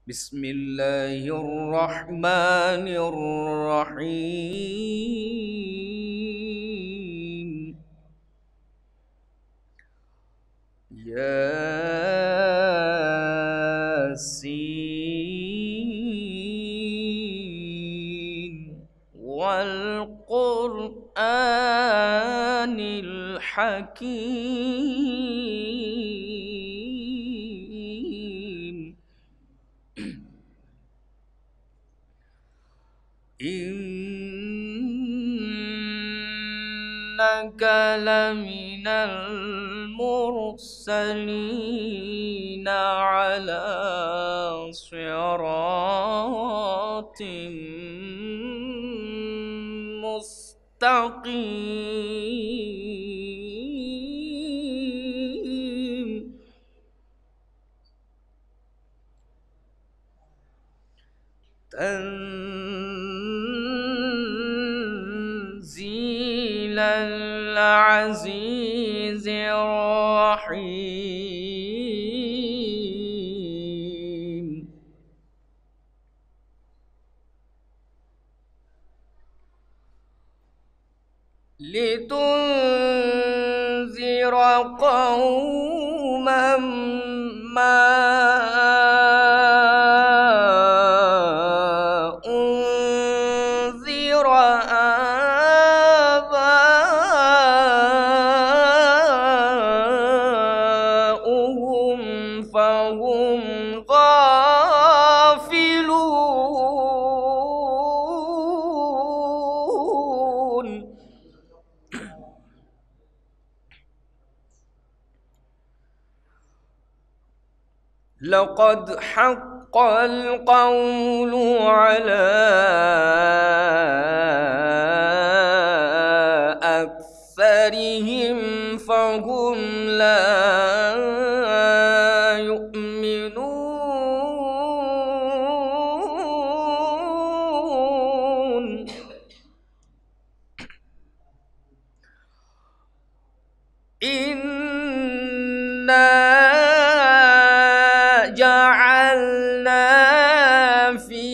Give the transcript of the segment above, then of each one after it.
بسم الله الرحمن الرحيم. ياسين والقرآن الحكيم. إنك لمن المرسلين على صراط مستقيم. تنزيل العزيز الرحيم. لتنذر قوما ما أنذر آباؤهم فهم غافلون. لقد حق القول على أكثرهم فهم لا يؤمنون. إنا جعلنا في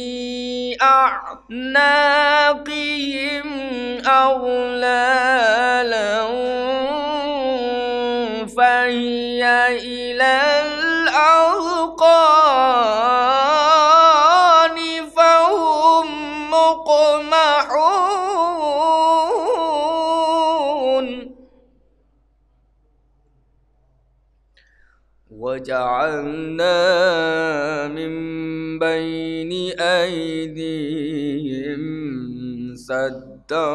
أعناقهم أغلالا فهي إلى الأذقان فهم مقمحون. وجعلنا من بين أيديهم سدا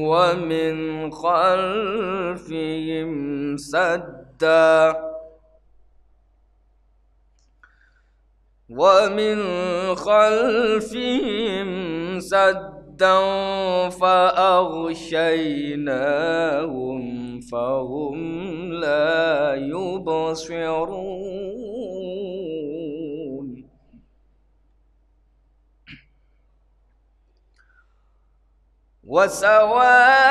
ومن خلفهم سدا فأغشيناهم فهم لا يبصرون. وسواء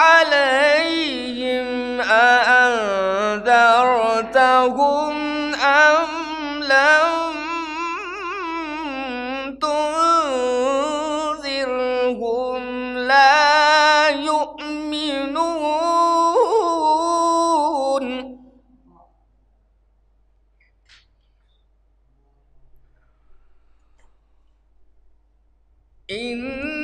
عليهم أأنذرتهم أم لم تنذرهم لا يؤمنون. إنما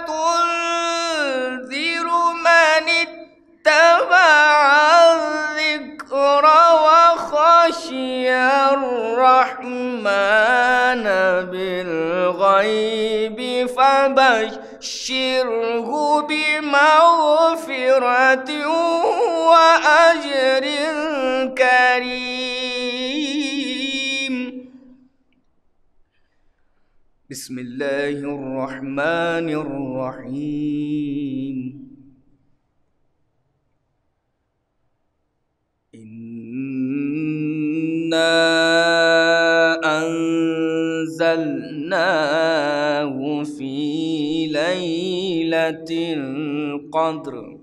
تنذر من اتبع الذكر وخشي الرحمن بالغيب فبشره بمغفرة وأجر كريم. بسم الله الرحمن الرحيم. إنا أنزلنا أنزلناه في ليلة القدر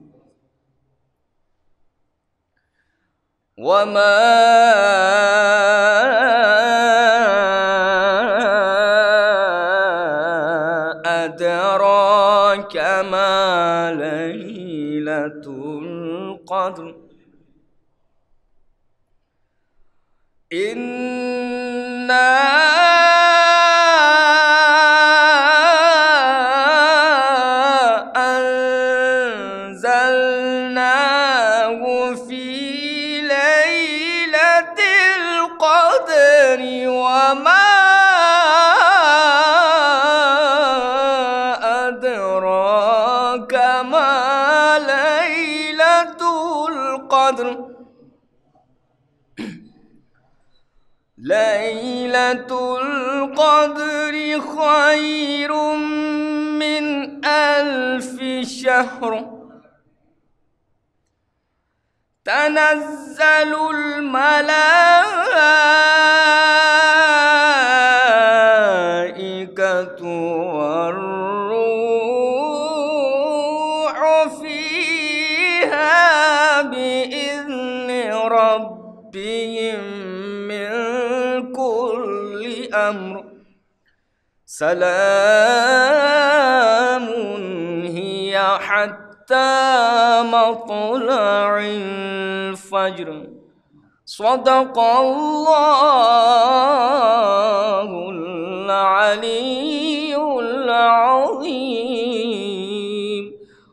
وما أدراك ما ليلة القدر إنا أنزلناه في ليلة القدر وما أدراك ما ليلة القدر ليلة القدر خير من 1000 شهر تنزل الملائكة والروح فيها بإذن ربهم من كل أمر سلام هي حتى مطلع الفجر صدق الله العلي العظيم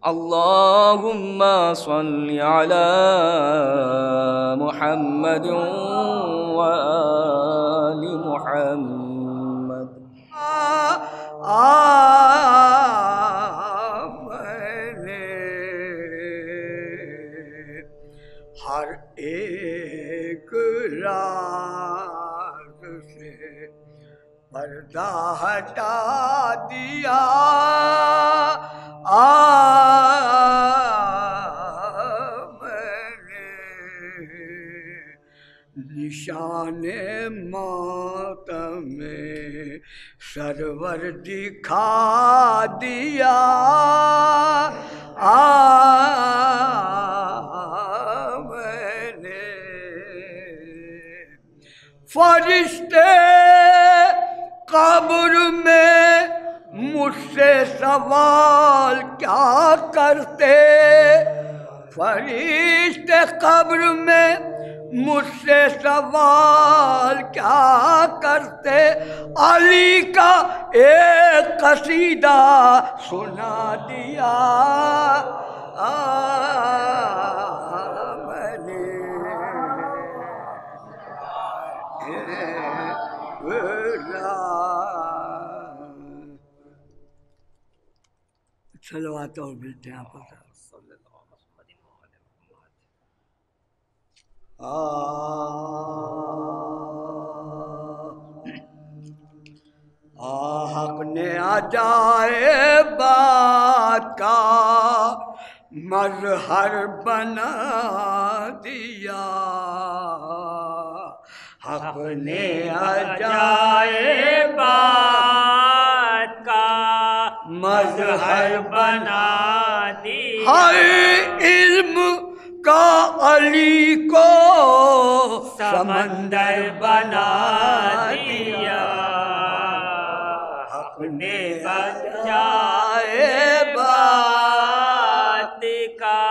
اللهم صل على محمد وآل محمد ہر ایک راز سے پردہ ہٹا دیا میں نے نشان ماتم سرور دکھا دیا میں نے فرشتے قبر میں مجھ سے سوال کیا کرتے فرشتے قبر میں مجھ سے سوال کیا کرتے علی کا ایک قصیدہ سنا دیا میں نے صلوات اور ملتے ہیں آپ کو حق نے عجائبات کا مظہر بنا دیا حق نے عجائبات کا مظہر بنا دیا ہر علم کا علی کو سمندر بنا دیا حق نے عجائبات کا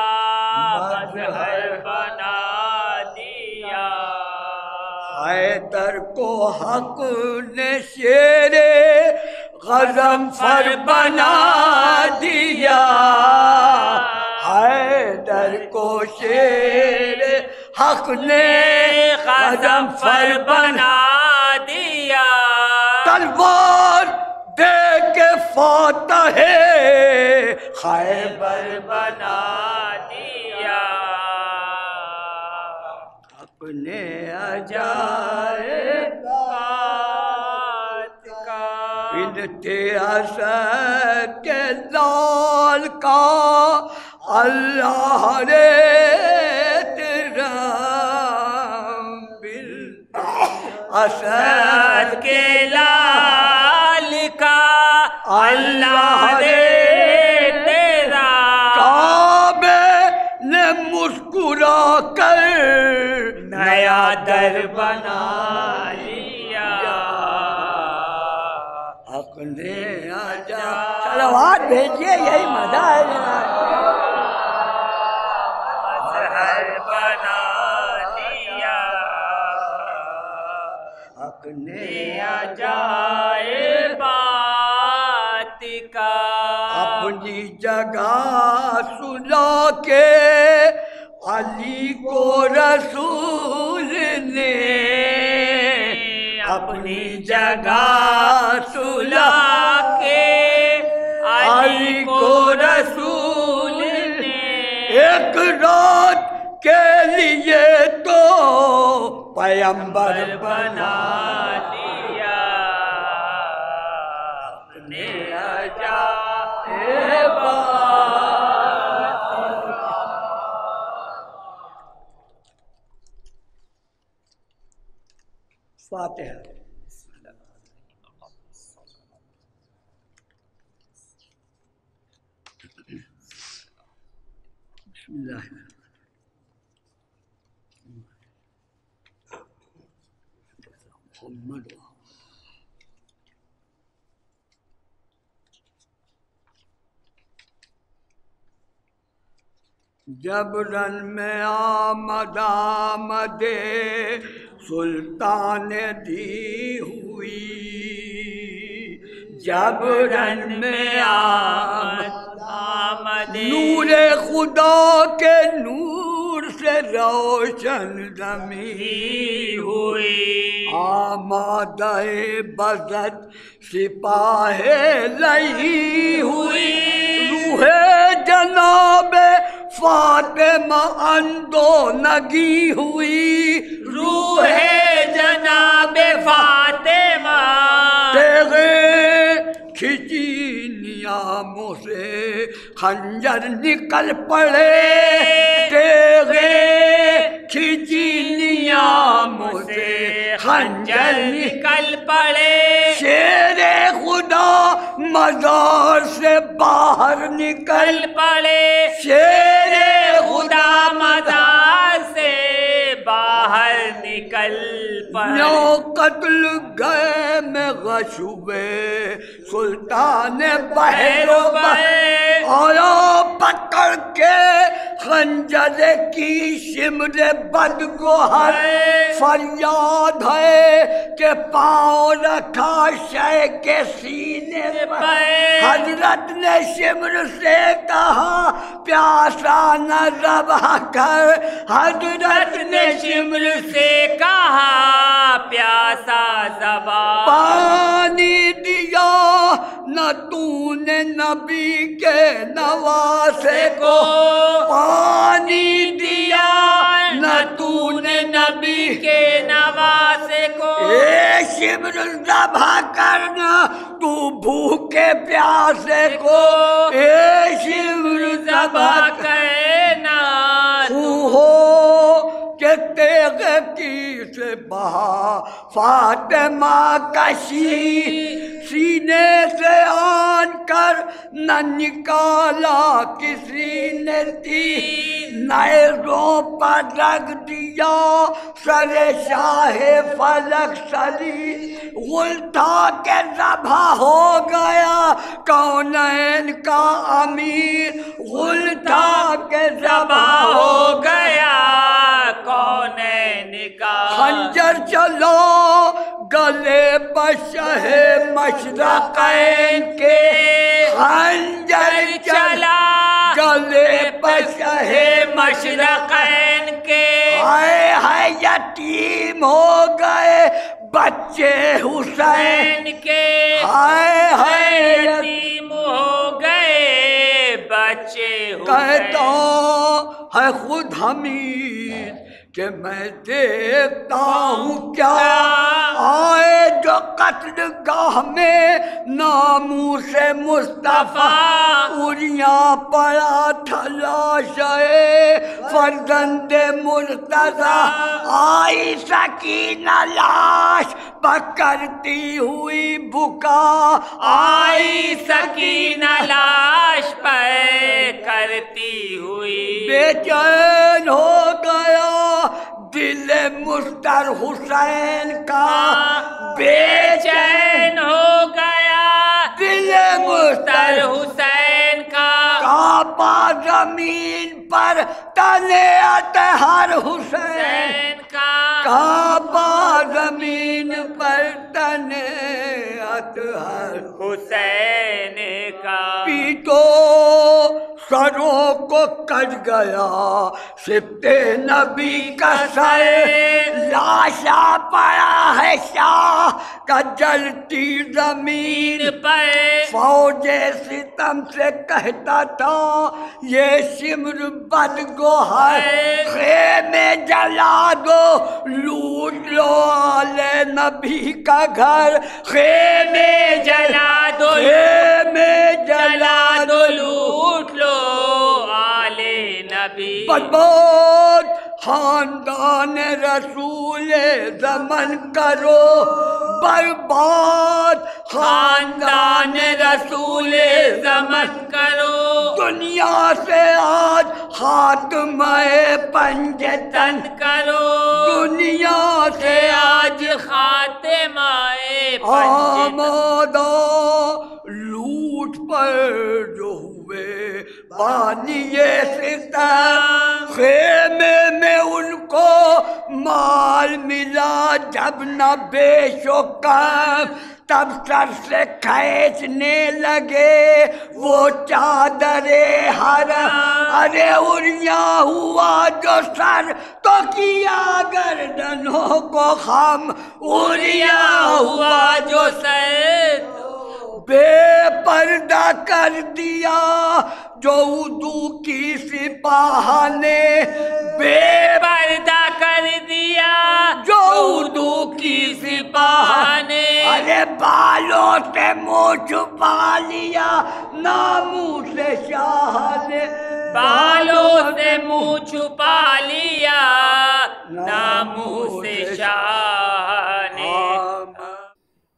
مظہر بنا دیا حیدر کو حق نے شیر غضنفر بنا دیا حیدر کو شیر حق نے غضنفر بنا دیا تلوار دے کے فاتح خیبر بنا دیا اپنے عجائبات کا بنتے اسد کے لال کا اللہ نے تیرا اسد کے لال اللہ نے تیرا کعبے نے مسکرا کر نیا در بنا لیا حق نے آجا صلوات بھیجیے یہی مزہ ہے مظہر بنا لیا حق نے عجائب بات کا اپنی جگہ سلا کے علی کو رسول نے اپنی جگہ سلا کے علی کو رسول نے ایک رات کے لیے تو پیغمبر بنا دیا اپنے عجائب فاتحہ بسم اللہ محمد جب رن میں آمد سلطان دی ہوئی جب رن میں آمد نور خدا کے نور سے روشن زمین ہوئی آمادہ بزد سپاہ لئی ہوئی روح جناب فاطمہ اندو نگی ہوئی روح جناب فاطمہ تیغے کھچی نیاموں سے خنجر نکل پڑے تیغے کھچی نیاموں سے خنجر نکل پڑے شیر خدا مزار سے باہر نکل پڑے شیر خدا مزار سے باہر نکل پڑے یوں قتل گئے میں غشوے سلطان بحر آیا پکڑ کے خنجر کی شمر بدگوہر فریاد ہے کہ پاؤں رکھا شے کے سینے پر حضرت نے شمر سے کہا پیاسا نہ ذبح کر حضرت نے شمر سے کہا پیاسا ذبح پانی دیا نہ تو نے نبی کے نواسے کو پانی دیا نہ تو نے نبی کے نواسے کو اے شمر ذبح کرنا تو بھوکے پیاسے کو اے شمر ذبح کرنا تو ہو کہ تیغ کی سے بہا فاطمہ کشی سینے سے آن کر نہ نکالا کسی نے نیزوں پر رکھ دیا سر شاہ فلک سلی غل تھا کہ ذبح ہو گیا کونین کا امیر غل تھا کہ ذبح ہو گیا کونین کا خنجر چلو گلے بشہ مشرقین کے خنجر چلا گلے بشہ مشرقین کے ہائے یتیم ہو گئے بچے حسین کے ہائے یتیم ہو گئے بچے حسین کہتا ہے خود حمید کہ میں دیکھتا ہوں کیا آئے جو قتل گاہ میں ناموس مصطفیٰ اریاں پڑا تھا لاشے فرزند مرتضیٰ آئی سکینہ لاش پکڑتی ہوئی بکا آئی سکینہ لاش پر کرتی ہوئی، بے چین ہو گیا دل مستر حسین کا، بے چین ہو گیا دل مستر مستر حسین کا، کعبہ زمین پر تنے اطہر حسین، حسین کا، کعبہ زمین پر تنے اطہر، حسین کا، پیٹو سروں کو کٹ گیا سبتے نبی کا سر، لاشا پڑا ہے شاہ کا جلتی زمین پر فوج ستم سے کہتا تھا یہ سمر بد گوہر، خیمے جلا دو لوٹ لو آل نبی کا گھر، خیمے جلا دو خیمے جلا دو لوٹ لو آل نبی، برباد خاندان رسول زمن کرو برباد خاندان رسول زمن کرو، دنیا سے آج خاتمہ پنجتن کرو، دنیا سے آج خاتمہ آمادہ لوٹ پر جو ہوئے بانی ستم، خیمے میں ان کو مال ملا جب نہ بیش و کم، تب سر سے کھینچنے لگے وہ چادر حرم، ارے اڑیا ہوا جو سر تو کیا گردنوں کو خم، اڑیا ہوا جو سر بے پردہ کر دیا جو اردو کی سپاہ نے، بے پردہ کر دیا جو اردو کی سپاہ نے، ارے بالوں سے منہ چھپا لیا ناموس شاہ نے، بالوں سے منہ چھپا لیا ناموس شاہ نے،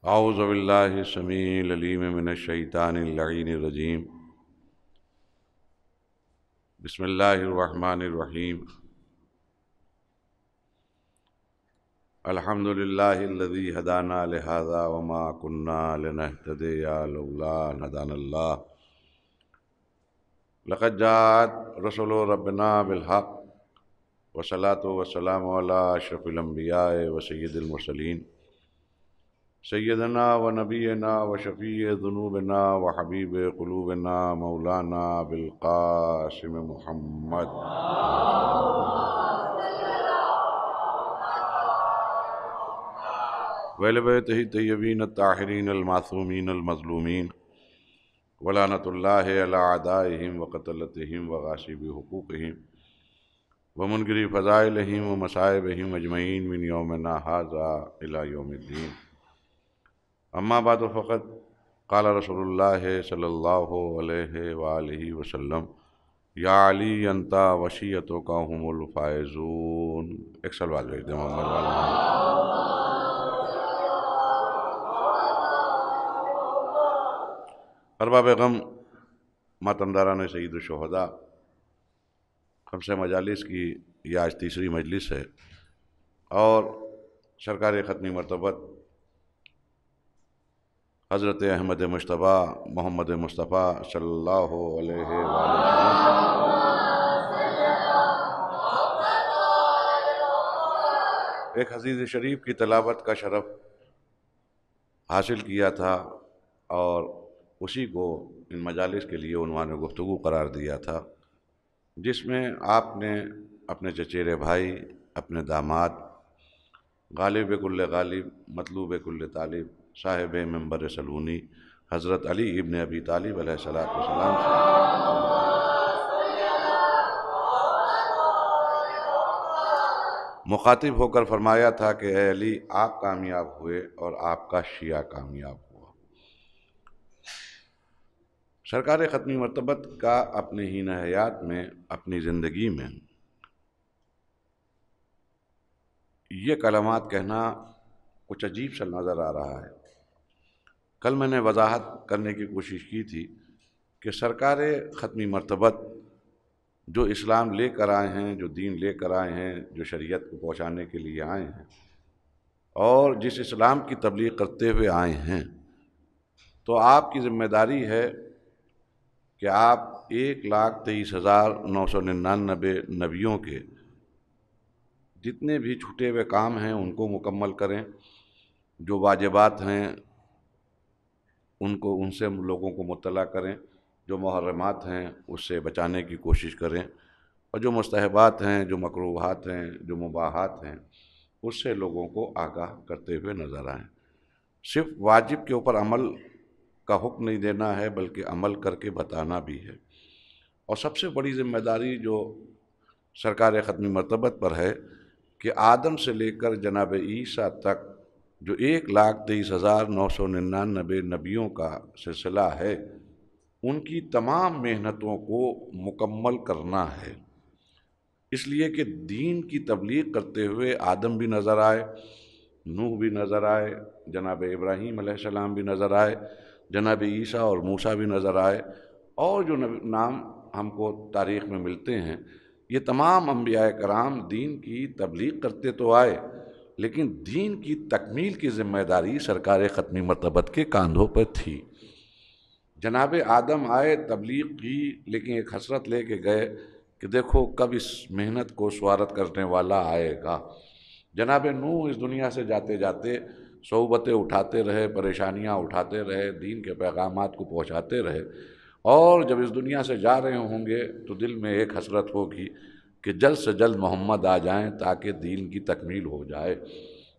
اعوذ باللہ السمیع العلیم من الشیطان اللعین الرجیم، بسم اللہ الرحمن الرحیم، الحمد للہ الذی ہدانا لہذا وما کنا لنہتدی لولا ان ہدانا اللہ، لقد جاءت رسول ربنا بالحق والصلاة والسلام علی اشرف الانبیاء وسید المرسلین، سیدنا و نبینا و شفیع ذنوبنا و حبیب قلوبنا مولانا بالقاسم محمد، وَإِلَى بَيْتِهِ الطَّيِّبِينَ الطَّاهِرِينَ الْمَعْصُومِينَ الْمَظْلُومِينَ وَلَعْنَةُ اللَّهِ عَلَىٰ أَعْدَائِهِمْ وَقَتْلَتِهِمْ وَغَاصِبِي حُقُوقِهِمْ وَمُنْكِرِي فَضَائِلِهِمْ وَمَصَائِبِهِمْ أَجْمَعِينَ مِنْ يَوْمِنَا هَٰذَا إِلَىٰ يَوْمِ الدِّينِ، اما بعد فقد قال رسول اللہ صلی اللہ علیہ وآلہ وسلم، یا علی انت وشیتک هم الفائزون، ایک صلوات بھیج دیں محمد والا۔ ارباب غم ماتمداران سید الشہداء، خمسہ مجالس کی یہ آج تیسری مجلس ہے، اور سرکار ختمی مرتبت حضرت احمد مجتبیٰ محمد مصطفیٰ صلی اللہ علیہ وآلہ وسلم ایک حدیث شریف کی تلاوت کا شرف حاصل کیا تھا، اور اسی کو ان مجالس کے لیے عنوان گفتگو قرار دیا تھا، جس میں آپ نے اپنے چچیرے بھائی، اپنے داماد، غالب کل غالب، مطلوب کل طالب، صاحب منبر سلونی حضرت علی ابن ابی طالب علیہ الصلوۃ والسلام سے مخاطب ہو کر فرمایا تھا کہ اے علی، آپ کامیاب ہوئے اور آپ کا شیعہ کامیاب ہوا۔ سرکار ختمی مرتبت کا اپنے حین حیات میں، اپنی زندگی میں یہ کلمات کہنا کچھ عجیب سا نظر آ رہا ہے۔ کل میں نے وضاحت کرنے کی کوشش کی تھی کہ سرکار ختمی مرتبت جو اسلام لے کر آئے ہیں، جو دین لے کر آئے ہیں، جو شریعت کو پہنچانے کے لیے آئے ہیں اور جس اسلام کی تبلیغ کرتے ہوئے آئے ہیں، تو آپ کی ذمہ داری ہے کہ آپ 1,23,999 نبیوں کے جتنے بھی چھٹے ہوئے کام ہیں ان کو مکمل کریں، جو واجبات ہیں ان سے لوگوں کو مطلع کریں، جو محرمات ہیں اس سے بچانے کی کوشش کریں، اور جو مستحبات ہیں، جو مکروہات ہیں، جو مباحات ہیں اس سے لوگوں کو آگاہ کرتے ہوئے نظر آئیں۔ صرف واجب کے اوپر عمل کا حکم نہیں دینا ہے بلکہ عمل کر کے بتانا بھی ہے۔ اور سب سے بڑی ذمہ داری جو سرکار ختمی مرتبت پر ہے کہ آدم سے لے کر جناب عیسیٰ تک جو 1,23,999 نبیوں کا سلسلہ ہے ان کی تمام محنتوں کو مکمل کرنا ہے، اس لیے کہ دین کی تبلیغ کرتے ہوئے آدم بھی نظر آئے، نوح بھی نظر آئے، جناب ابراہیم علیہ السلام بھی نظر آئے، جناب عیسیٰ اور موسیٰ بھی نظر آئے، اور جو نام ہم کو تاریخ میں ملتے ہیں یہ تمام انبیاء کرام دین کی تبلیغ کرتے تو آئے، لیکن دین کی تکمیل کی ذمہ داری سرکار ختمی مرتبت کے کاندھوں پر تھی۔ جناب آدم آئے، تبلیغ کی، لیکن ایک حسرت لے کے گئے کہ دیکھو کب اس محنت کو سوارت کرنے والا آئے گا۔ جناب نوح اس دنیا سے جاتے جاتے صعوبتیں اٹھاتے رہے، پریشانیاں اٹھاتے رہے، دین کے پیغامات کو پہنچاتے رہے، اور جب اس دنیا سے جا رہے ہوں گے تو دل میں ایک حسرت ہوگی کہ جلد سے جلد محمد آ جائیں تاکہ دین کی تکمیل ہو جائے۔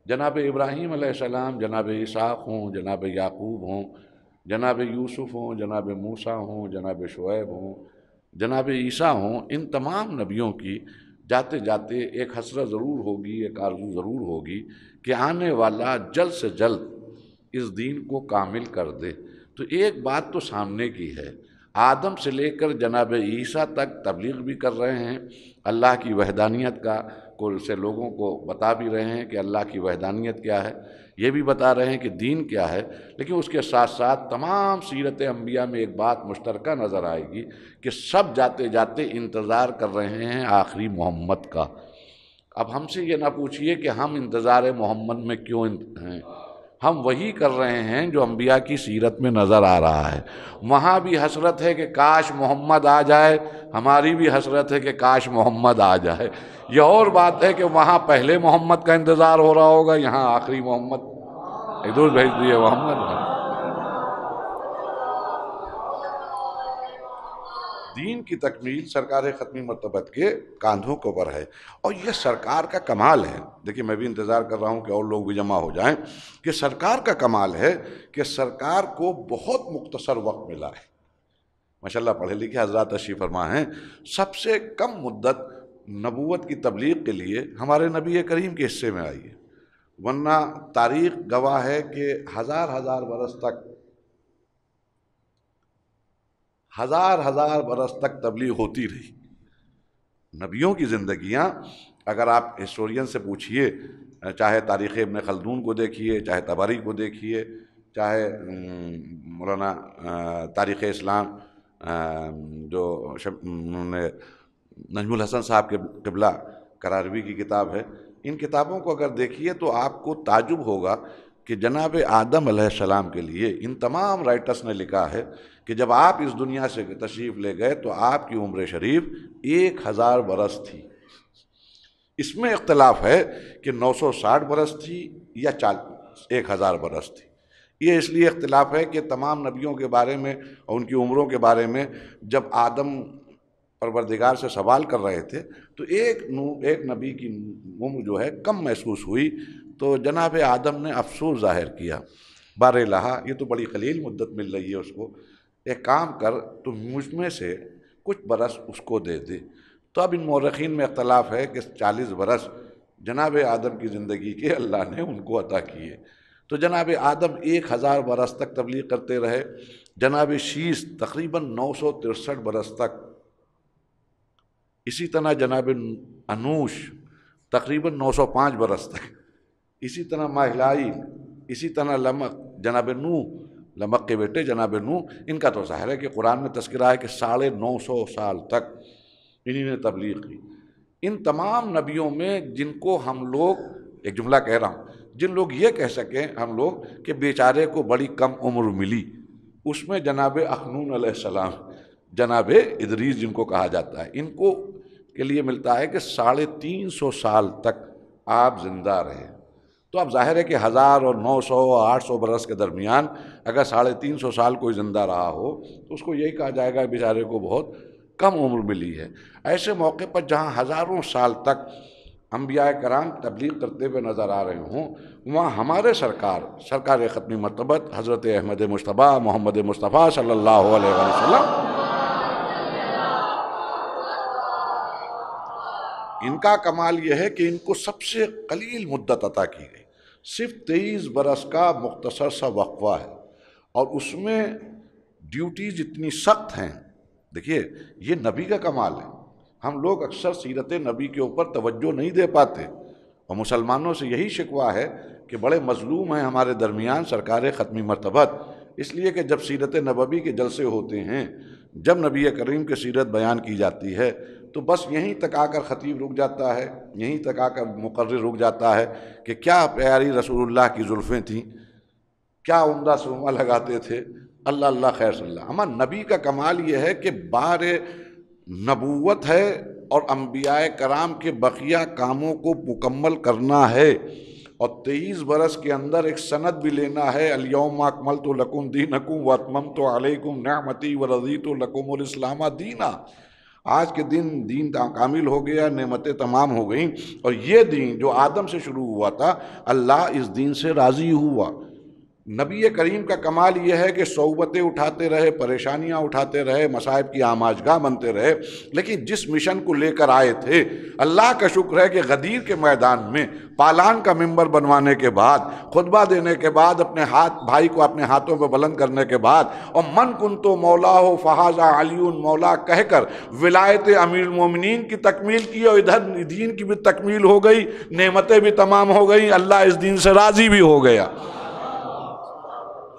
جناب ابراہیم علیہ السلام، جناب اسحاق ہوں، جناب یعقوب ہوں، جناب یوسف ہوں، جناب موسیٰ ہوں، جناب شعیب ہوں، جناب عیسیٰ ہوں، ان تمام نبیوں کی جاتے جاتے ایک حسرت ضرور ہوگی، ایک آرزو ضرور ہوگی کہ آنے والا جلد سے جلد اس دین کو کامل کر دے۔ تو ایک بات تو سامنے کی ہے، آدم سے لے کر جناب عیسیٰ تک تبلیغ بھی کر رہے ہیں، اللہ کی وحدانیت کا سے لوگوں کو بتا بھی رہے ہیں کہ اللہ کی وحدانیت کیا ہے، یہ بھی بتا رہے ہیں کہ دین کیا ہے، لیکن اس کے ساتھ ساتھ تمام سیرت انبیاء میں ایک بات مشترکہ نظر آئے گی کہ سب جاتے جاتے انتظار کر رہے ہیں آخری محمد کا۔ اب ہم سے یہ نہ پوچھئے کہ ہم انتظار محمد میں کیوں ہیں، ہم وہی کر رہے ہیں جو انبیاء کی سیرت میں نظر آ رہا ہے۔ وہاں بھی حسرت ہے کہ کاش محمد آ جائے، ہماری بھی حسرت ہے کہ کاش محمد آ جائے۔ یہ اور بات ہے کہ وہاں پہلے محمد کا انتظار ہو رہا ہوگا، یہاں آخری محمد، ایک دوست بھیج دیے محمد۔ دین کی تکمیل سرکار ختمی مرتبت کے کاندھوں کے اوپر ہے، اور یہ سرکار کا کمال ہے۔ دیکھیں میں بھی انتظار کر رہا ہوں کہ اور لوگ بھی جمع ہو جائیں، کہ سرکار کا کمال ہے کہ سرکار کو بہت مختصر وقت ملا ہے۔ ماشاءاللہ پڑھے لکھے حضرات تشریف فرما ہیں، سب سے کم مدت نبوت کی تبلیغ کے لیے ہمارے نبی کریم کے حصے میں آئی ہے، ورنہ تاریخ گواہ ہے کہ ہزار برس تک ہزار برس تک تبلیغ ہوتی رہی۔ نبیوں کی زندگیاں اگر آپ ہسٹورین سے پوچھئے، چاہے تاریخ ابن خلدون کو دیکھیے، چاہے طبری کو دیکھیے، چاہے مولانا تاریخ اسلام جو انہوں نے نجم الحسن صاحب کے قبلہ کراروی کی کتاب ہے، ان کتابوں کو اگر دیکھیے تو آپ کو تعجب ہوگا کہ جناب آدم علیہ السلام کے لیے ان تمام رائٹرز نے لکھا ہے کہ جب آپ اس دنیا سے تشریف لے گئے تو آپ کی عمر شریف 1000 برس تھی۔ اس میں اختلاف ہے کہ 960 برس تھی یا 1000 برس تھی۔ یہ اس لیے اختلاف ہے کہ تمام نبیوں کے بارے میں اور ان کی عمروں کے بارے میں جب آدم پروردگار سے سوال کر رہے تھے تو ایک نبی کی عمر جو ہے کم محسوس ہوئی، تو جناب آدم نے افسوس ظاہر کیا، بار الہا یہ تو بڑی قلیل مدت مل رہی ہے اس کو، ایک کام کر تو مجھ میں سے کچھ برس اس کو دے دے۔ تو اب ان مورخین میں اختلاف ہے کہ 40 برس جناب آدم کی زندگی کے اللہ نے ان کو عطا کیے۔ تو جناب آدم 1000 برس تک تبلیغ کرتے رہے، جناب شیس تقریباً 963 برس تک، اسی طرح جناب انوش تقریباً 905 برس تک، اسی طرح ماہلائی، اسی طرح لمق، جناب نوح، لمق کے بیٹے جناب نوح، ان کا تو ظاہر ہے کہ قرآن میں تذکرہ ہے کہ 950 سال تک انہی نے تبلیغ کی۔ ان تمام نبیوں میں جن کو ہم لوگ، ایک جملہ کہہ رہا ہوں، جن لوگ یہ کہہ سکیں ہم لوگ کہ بیچارے کو بڑی کم عمر ملی، اس میں جناب اخنون علیہ السلام، جناب ادریس جن کو کہا جاتا ہے، ان کو کے لیے ملتا ہے کہ 350 سال تک آپ زندہ رہے۔ تو اب ظاہر ہے کہ 1000 اور 900 اور 800 برس کے درمیان اگر 350 سال کوئی زندہ رہا ہو تو اس کو یہی کہا جائے گا بیچارے کو بہت کم عمر ملی ہے۔ ایسے موقع پر جہاں ہزاروں سال تک انبیاء کرام تبلیغ کرتے ہوئے نظر آ رہے ہوں، وہاں ہمارے سرکار ختمی مرتبت حضرت احمد مجتبیٰ محمد مصطفیٰ صلی اللہ علیہ وسلم، ان کا کمال یہ ہے کہ ان کو سب سے قلیل مدت عطا کی گئی، صرف 23 برس کا مختصر سا وقفہ ہے، اور اس میں ڈیوٹیز اتنی سخت ہیں۔ دیکھیے یہ نبی کا کمال ہے، ہم لوگ اکثر سیرت نبی کے اوپر توجہ نہیں دے پاتے، اور مسلمانوں سے یہی شکوہ ہے کہ بڑے مظلوم ہیں ہمارے درمیان سرکار ختمی مرتبت، اس لیے کہ جب سیرت نبوی کے جلسے ہوتے ہیں، جب نبی کریم کی سیرت بیان کی جاتی ہے تو بس یہیں تک آ کر خطیب رک جاتا ہے، یہیں تک آ کر مقرر رک جاتا ہے کہ کیا پیاری رسول اللہ کی زلفیں تھیں، کیا عمدہ سرما لگاتے تھے، اللہ اللہ خیر صلی اللہ۔ ہمارا نبی کا کمال یہ ہے کہ بار نبوت ہے اور انبیاء کرام کے بقیہ کاموں کو مکمل کرنا ہے، اور 23 برس کے اندر ایک سند بھی لینا ہے، الیوم اکملت لکم دینکم واتممت علیکم نعمتی ورضیت لکم الاسلام دینا۔ آج کے دین کامل ہو گیا، نعمتیں تمام ہو گئیں، اور یہ دین جو آدم سے شروع ہوا تھا، اللہ اس دین سے راضی ہوا۔ نبی کریم کا کمال یہ ہے کہ صعوبتیں اٹھاتے رہے، پریشانیاں اٹھاتے رہے، مصائب کی آماجگاہ بنتے رہے، لیکن جس مشن کو لے کر آئے تھے، اللہ کا شکر ہے کہ غدیر کے میدان میں پالان کا منبر بنوانے کے بعد، خطبہ دینے کے بعد، اپنے بھائی کو اپنے ہاتھوں پہ بلند کرنے کے بعد، اور من کنتو مولا ہو فہذا علی مولا کہہ کر ولایت امیر المومنین کی تکمیل کی، اور ادھر دین کی بھی تکمیل ہو گئی، نعمتیں بھی تمام ہو گئی، اللہ اس دین سے راضی بھی ہو گیا۔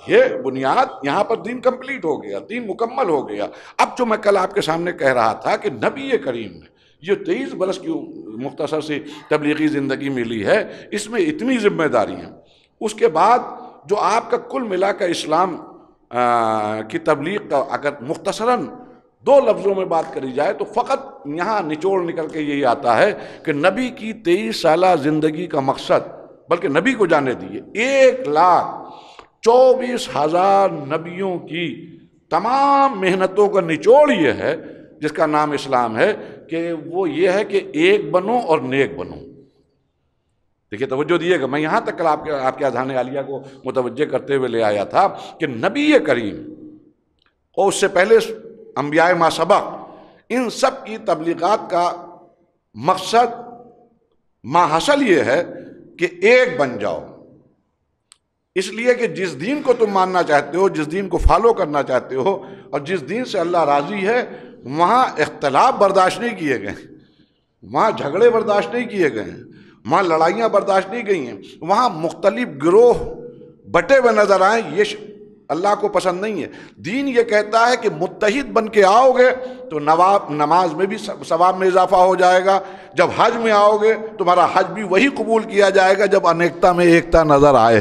یہ بنیاد، یہاں پر دین کمپلیٹ ہو گیا، دین مکمل ہو گیا۔ اب جو میں کل آپ کے سامنے کہہ رہا تھا کہ نبی کریم نے یہ 23 برس کی مختصر سی تبلیغی زندگی ملی ہے، اس میں اتنی ذمہ داری ہیں، اس کے بعد جو آپ کا کل ملا کر اسلام کی تبلیغ کا اگر مختصراً 2 لفظوں میں بات کری جائے تو فقط یہاں نچوڑ نکل کے یہی آتا ہے کہ نبی کی 23 سالہ زندگی کا مقصد، بلکہ نبی کو جانے دیے 1,24,000 نبیوں کی تمام محنتوں کا نچوڑ یہ ہے، جس کا نام اسلام ہے، کہ وہ یہ ہے کہ ایک بنو اور نیک بنو۔ دیکھیے توجہ دیئے گا، میں یہاں تک آپ کے اذہان عالیہ کو متوجہ کرتے ہوئے لے آیا تھا کہ نبی کریم اور اس سے پہلے انبیاء ما سبق، ان سب کی تبلیغات کا مقصد ماحصل یہ ہے کہ ایک بن جاؤ، اس لیے کہ جس دین کو تم ماننا چاہتے ہو، جس دین کو فالو کرنا چاہتے ہو، اور جس دین سے اللہ راضی ہے، وہاں اختلاف برداشت نہیں کیے گئے، وہاں جھگڑے برداشت نہیں کیے گئے ہیں، وہاں لڑائیاں برداشت نہیں گئی ہیں، وہاں مختلف گروہ بٹے ہوئے نظر آئیں، یہ اللہ کو پسند نہیں ہے۔ دین یہ کہتا ہے کہ متحد بن کے آؤ گے تو نماز میں بھی ثواب میں اضافہ ہو جائے گا، جب حج میں آؤ گے تمہارا حج بھی وہی قبول کیا جائے گا جب انیکتا میں ایکتا نظر آئے۔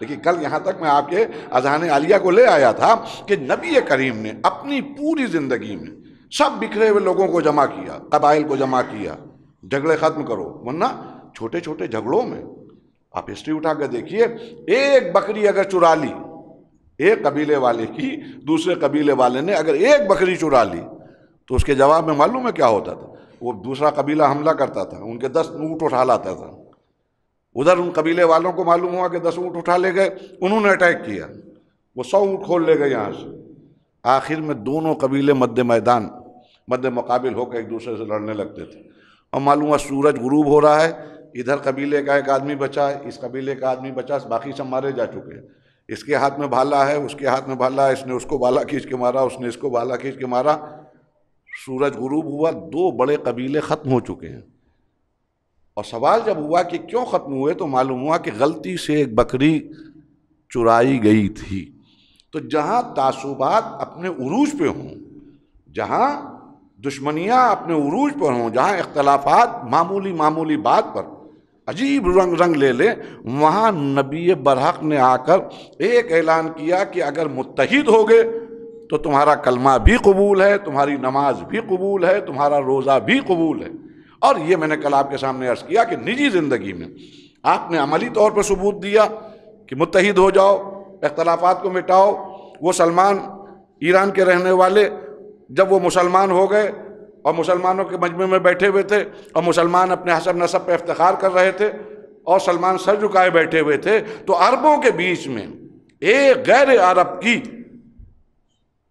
لیکن کل یہاں تک میں آپ کے اذہان عالیہ کو لے آیا تھا کہ نبی کریم نے اپنی پوری زندگی میں سب بکھرے ہوئے لوگوں کو جمع کیا، قبائل کو جمع کیا، جھگڑے ختم کرو، ورنہ چھوٹے چھوٹے جھگڑوں میں آپ ہسٹری اٹھا کے دیکھیے، ایک بکری اگر چرا لی ایک قبیلے والے کی، دوسرے قبیلے والے نے اگر ایک بکری چرا لی تو اس کے جواب میں معلوم ہے کیا ہوتا تھا؟ وہ دوسرا قبیلہ حملہ کرتا تھا، ان کے 10 اونٹ اٹھا لاتا تھا، ادھر ان قبیلے والوں کو معلوم ہوا کہ 10 اونٹ اٹھا لے گئے، انہوں نے اٹیک کیا، وہ 100 اونٹ کھول لے گئے یہاں سے، آخر میں دونوں قبیلے مد میدان مد مقابل ہو کے ایک دوسرے سے لڑنے لگتے تھے، اور معلوم ہوا سورج غروب ہو رہا ہے، ادھر قبیلے کا ایک آدمی بچا ہے، اس قبیلے کا آدمی بچا، باقی سب مارے جا چکے ہیں، اس کے ہاتھ میں بھالا ہے، اس کے ہاتھ میں بھالا ہے، اس نے اس کو بھالا کھینچ کے مارا، اس نے اس کو بھالا کھینچ کے مارا، سورج غروب ہوا، 2 بڑے قبیلے ختم ہو چکے ہیں۔ اور سوال جب ہوا کہ کیوں ختم ہوئے تو معلوم ہوا کہ غلطی سے ایک بکری چرائی گئی تھی۔ تو جہاں تعصبات اپنے عروج پہ ہوں، جہاں دشمنیاں اپنے عروج پر ہوں، جہاں اختلافات معمولی بات پر عجیب رنگ لے لیں، وہاں نبی برحق نے آ کر ایک اعلان کیا کہ اگر متحد ہوگے تو تمہارا کلمہ بھی قبول ہے، تمہاری نماز بھی قبول ہے، تمہارا روزہ بھی قبول ہے۔ اور یہ میں نے کل آپ کے سامنے عرض کیا کہ نجی زندگی میں آپ نے عملی طور پر ثبوت دیا کہ متحد ہو جاؤ، اختلافات کو مٹاؤ۔ وہ سلمان ایران کے رہنے والے جب وہ مسلمان ہو گئے اور مسلمانوں کے مجمع میں بیٹھے ہوئے تھے اور مسلمان اپنے حسب نسب پہ افتخار کر رہے تھے اور سلمان سر جھکائے بیٹھے ہوئے تھے، تو عربوں کے بیچ میں ایک غیر عرب کی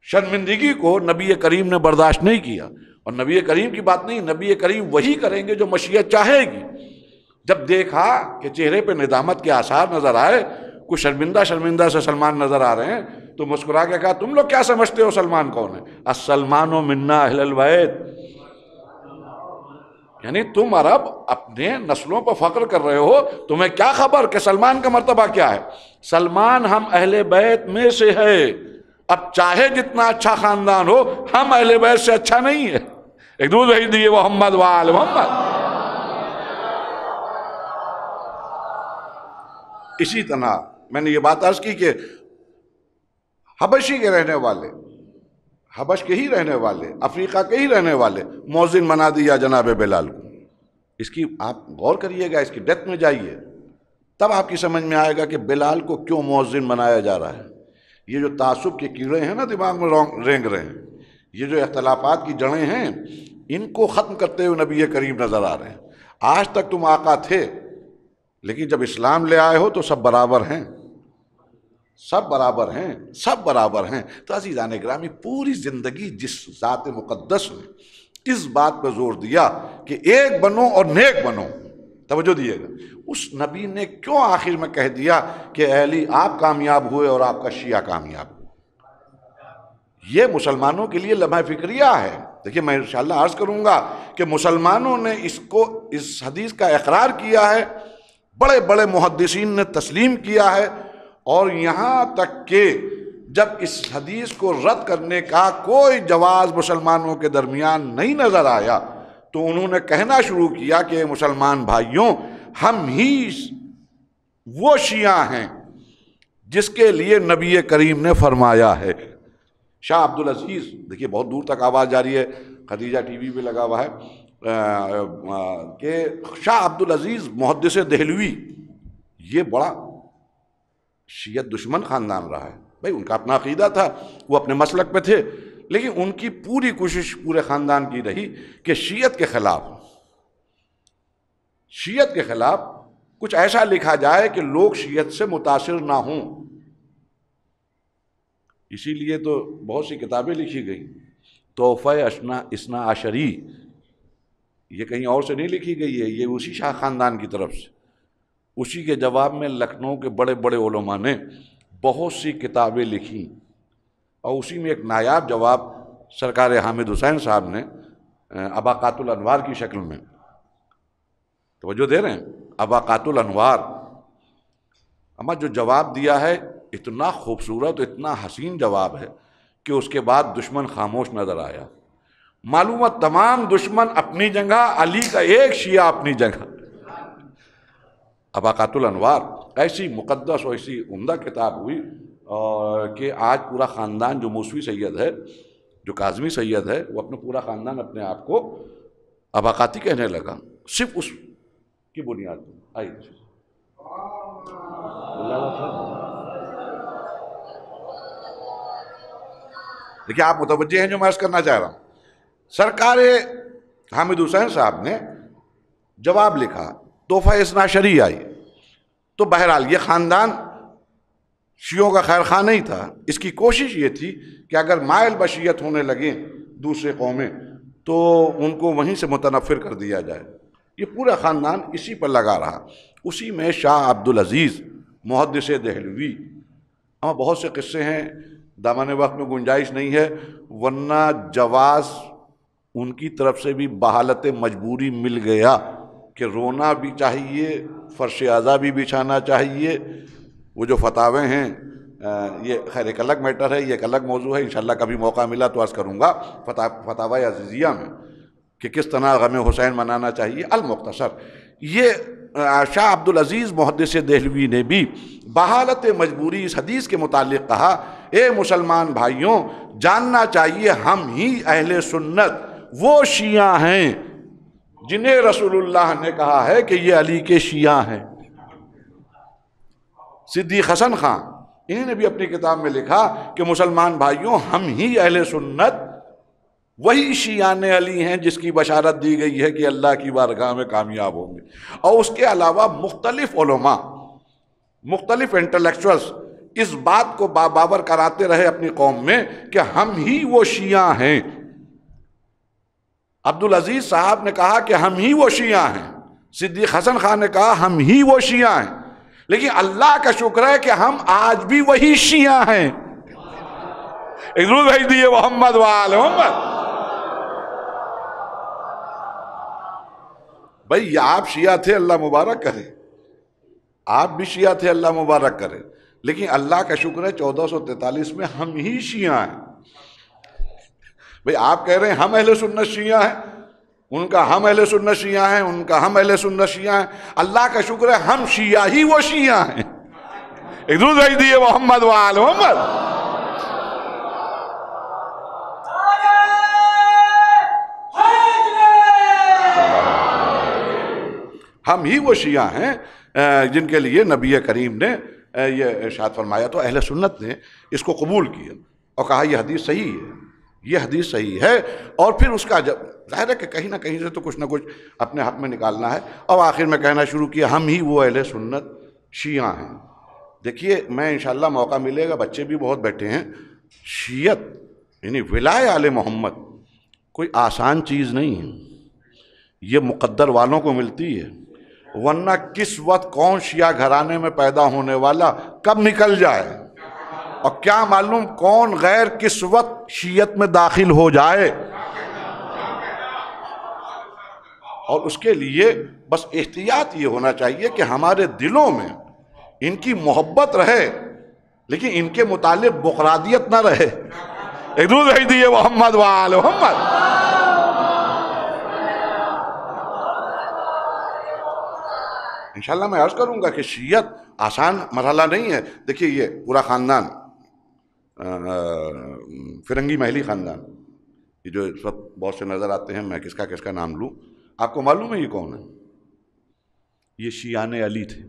شرمندگی کو نبی کریم نے برداشت نہیں کیا۔ اور نبی کریم کی بات نہیں، نبی کریم وہی کریں گے جو مشیت چاہے گی۔ جب دیکھا کہ چہرے پہ ندامت کے آثار نظر آئے، کچھ شرمندہ سے سلمان نظر آ رہے ہیں، تو مسکرا کے کہا تم لوگ کیا سمجھتے ہو سلمان کون ہے؟ السلمان منا اہل البیت، یعنی تم عرب اپنے نسلوں پر فخر کر رہے ہو، تمہیں کیا خبر کہ سلمان کا مرتبہ کیا ہے؟ سلمان ہم اہل بیت میں سے ہے، اب چاہے جتنا اچھا خاندان ہو، ہم اہل بیت سے اچھا نہیں ہے۔ ایک دودھ بھیج دیئے محمد وآل محمد۔ اسی طرح میں نے یہ بات عرض کی کہ حبشی کے رہنے والے، حبش کے ہی رہنے والے، افریقہ کے ہی رہنے والے مؤذن بنا دیا جناب بلال کو۔ اس کی آپ غور کریے گا، اس کی ڈیپتھ میں جائیے، تب آپ کی سمجھ میں آئے گا کہ بلال کو کیوں مؤذن بنایا جا رہا ہے۔ یہ جو تعصب کے کیڑے ہیں نا دماغ میں رینگ رہے ہیں، یہ جو اختلافات کی جڑیں ہیں، ان کو ختم کرتے ہوئے نبی کریم نظر آ رہے ہیں۔ آج تک تم آقا تھے، لیکن جب اسلام لے آئے ہو تو سب برابر ہیں، سب برابر ہیں، سب برابر ہیں۔ تو عزیزان گرامی، پوری زندگی جس ذات مقدس نے اس بات پر زور دیا کہ ایک بنو اور نیک بنو، توجہ دیئے گا، اس نبی نے کیوں آخر میں کہہ دیا کہ اے علی آپ کامیاب ہوئے اور آپ کا شیعہ کامیاب ہوئے؟ یہ مسلمانوں کے لیے لمحہ فکریہ ہے۔ دیکھیے میں انشاءاللہ عرض کروں گا کہ مسلمانوں نے اس حدیث کا اقرار کیا ہے، بڑے بڑے محدثین نے تسلیم کیا ہے، اور یہاں تک کہ جب اس حدیث کو رد کرنے کا کوئی جواز مسلمانوں کے درمیان نہیں نظر آیا تو انہوں نے کہنا شروع کیا کہ مسلمان بھائیوں، ہم ہی وہ شیعہ ہیں جس کے لیے نبی کریم نے فرمایا ہے۔ شاہ عبدالعزیز، دیکھیے بہت دور تک آواز جاری ہے، خدیجہ ٹی وی پہ لگا ہوا ہے، کہ شاہ عبدالعزیز محدث دہلوی یہ بڑا شیعت دشمن خاندان رہا ہے۔ بھائی ان کا اپنا عقیدہ تھا، وہ اپنے مسلک پہ تھے، لیکن ان کی پوری کوشش پورے خاندان کی رہی کہ شیعت کے خلاف کچھ ایسا لکھا جائے کہ لوگ شیعت سے متاثر نہ ہوں۔ اسی لیے تو بہت سی کتابیں لکھی گئیں۔ تحفہ اثنا عشری یہ کہیں اور سے نہیں لکھی گئی ہے، یہ اسی شاہ خاندان کی طرف سے۔ اسی کے جواب میں لکھنؤ کے بڑے بڑے علماء نے بہت سی کتابیں لکھیں، اور اسی میں ایک نایاب جواب سرکار حامد حسین صاحب نے اباقات الانوار کی شکل میں، توجہ دے رہے ہیں، اباقات الانوار، اما جو جواب دیا ہے اتنا خوبصورت، اتنا حسین جواب ہے کہ اس کے بعد دشمن خاموش نظر آیا۔ معلومات تمام دشمن اپنی جگہ، علی کا ایک شیعہ اپنی جگہ۔ اباقات الانوار ایسی مقدس اور ایسی عمدہ کتاب ہوئی کہ آج پورا خاندان جو موسوی سید ہے، جو کاظمی سید ہے، وہ اپنا پورا خاندان اپنے آپ کو اباقاتی کہنے لگا، صرف اس کی بنیاد پر۔ آئیے دیکھیے آپ متوجہ ہیں جو میں عرض کرنا چاہ رہا ہوں۔ سرکار حامد حسین صاحب نے جواب لکھا، تحفہ اثنا عشری آئی، تو بہرحال یہ خاندان شیعوں کا خیر خواہ نہیں تھا۔ اس کی کوشش یہ تھی کہ اگر مائل بشیت ہونے لگیں دوسرے قومیں تو ان کو وہیں سے متنفر کر دیا جائے۔ یہ پورا خاندان اسی پر لگا رہا۔ اسی میں شاہ عبدالعزیز محدث دہلوی، اما بہت سے قصے ہیں، دامن وقت میں گنجائش نہیں ہے، ورنہ جواز ان کی طرف سے بھی بحالت مجبوری مل گیا کہ رونا بھی چاہیے، فرش اعضا بھی بچھانا چاہیے. وہ جو فتاوے ہیں یہ خیر ایک الگ میٹر ہے، یہ ایک الگ موضوع ہے، انشاءاللہ کبھی موقع ملا تو عرض کروں گا فتاوی عزیزیہ میں کہ کس طرح غم حسین منانا چاہیے. المختصر یہ شاہ عبدالعزیز محدث دہلوی نے بھی بحالت مجبوری اس حدیث کے متعلق کہا، اے مسلمان بھائیوں، جاننا چاہیے ہم ہی اہل سنت وہ شیعہ ہیں جنہیں رسول اللہ نے کہا ہے کہ یہ علی کے شیعہ ہیں. صدیق حسن خان انہوں نے بھی اپنی کتاب میں لکھا کہ مسلمان بھائیوں، ہم ہی اہل سنت وہی شیعان علی ہیں جس کی بشارت دی گئی ہے کہ اللہ کی بارگاہ میں کامیاب ہوں گے. اور اس کے علاوہ مختلف علماء، مختلف انٹلیکچوئلز اس بات کو باور کراتے رہے اپنی قوم میں کہ ہم ہی وہ شیعہ ہیں. عبدالعزیز صاحب نے کہا کہ ہم ہی وہ شیعہ ہیں، صدیق حسن خان نے کہا ہم ہی وہ شیعہ ہیں، لیکن اللہ کا شکر ہے کہ ہم آج بھی وہی شیعہ ہیں. ایک درود بھیج دیے محمد وآل محمد. بھئی آپ شیعہ تھے، اللہ مبارک کرے، آپ بھی شیعہ تھے، اللہ مبارک کرے، لیکن اللہ کا شکر ہے 1443 میں ہم ہی شیعہ ہیں. بھئی آپ کہہ رہے ہیں ہم اہل سنت شیعہ ہیں، ان کا ہم اہل سنت شیعہ ہیں، ان کا ہم اہل سنت شیعہ ہیں. اللہ کا شکر ہے ہم شیعہ ہی وہ شیعہ ہیں. ایک درود بھیج دیے محمد وآل محمد. ہم ہی وہ شیعہ ہیں جن کے لیے نبی کریم نے یہ ارشاد فرمایا. تو اہل سنت نے اس کو قبول کیا اور کہا یہ حدیث صحیح ہے، یہ حدیث صحیح ہے. اور پھر اس کا ظاہر ہے کہ کہیں نہ کہیں سے تو کچھ نہ کچھ اپنے حق میں نکالنا ہے. اور آخر میں کہنا شروع کیا ہم ہی وہ اہل سنت شیعہ ہیں. دیکھیے میں انشاءاللہ موقع ملے گا، بچے بھی بہت بیٹھے ہیں. شیعت یعنی ولایہ آل محمد کوئی آسان چیز نہیں ہے، یہ مقدر والوں کو ملتی ہے، ورنہ کس وقت کون شیعہ گھرانے میں پیدا ہونے والا کب نکل جائے اور کیا معلوم کون غیر کس وقت شیعت میں داخل ہو جائے. اور اس کے لیے بس احتیاط یہ ہونا چاہیے کہ ہمارے دلوں میں ان کی محبت رہے لیکن ان کے متعلق بغضیت نہ رہے. ایک درود بھیج دیے محمد وآل محمد. انشاءاللہ میں عرض کروں گا کہ شیعت آسان مرحلہ نہیں ہے. دیکھیے یہ پورا خاندان فرنگی محلی خاندان، یہ جو اس وقت بہت سے نظر آتے ہیں، میں کس کا نام لوں؟ آپ کو معلوم ہے یہ کون ہے؟ یہ شیعان علی تھے،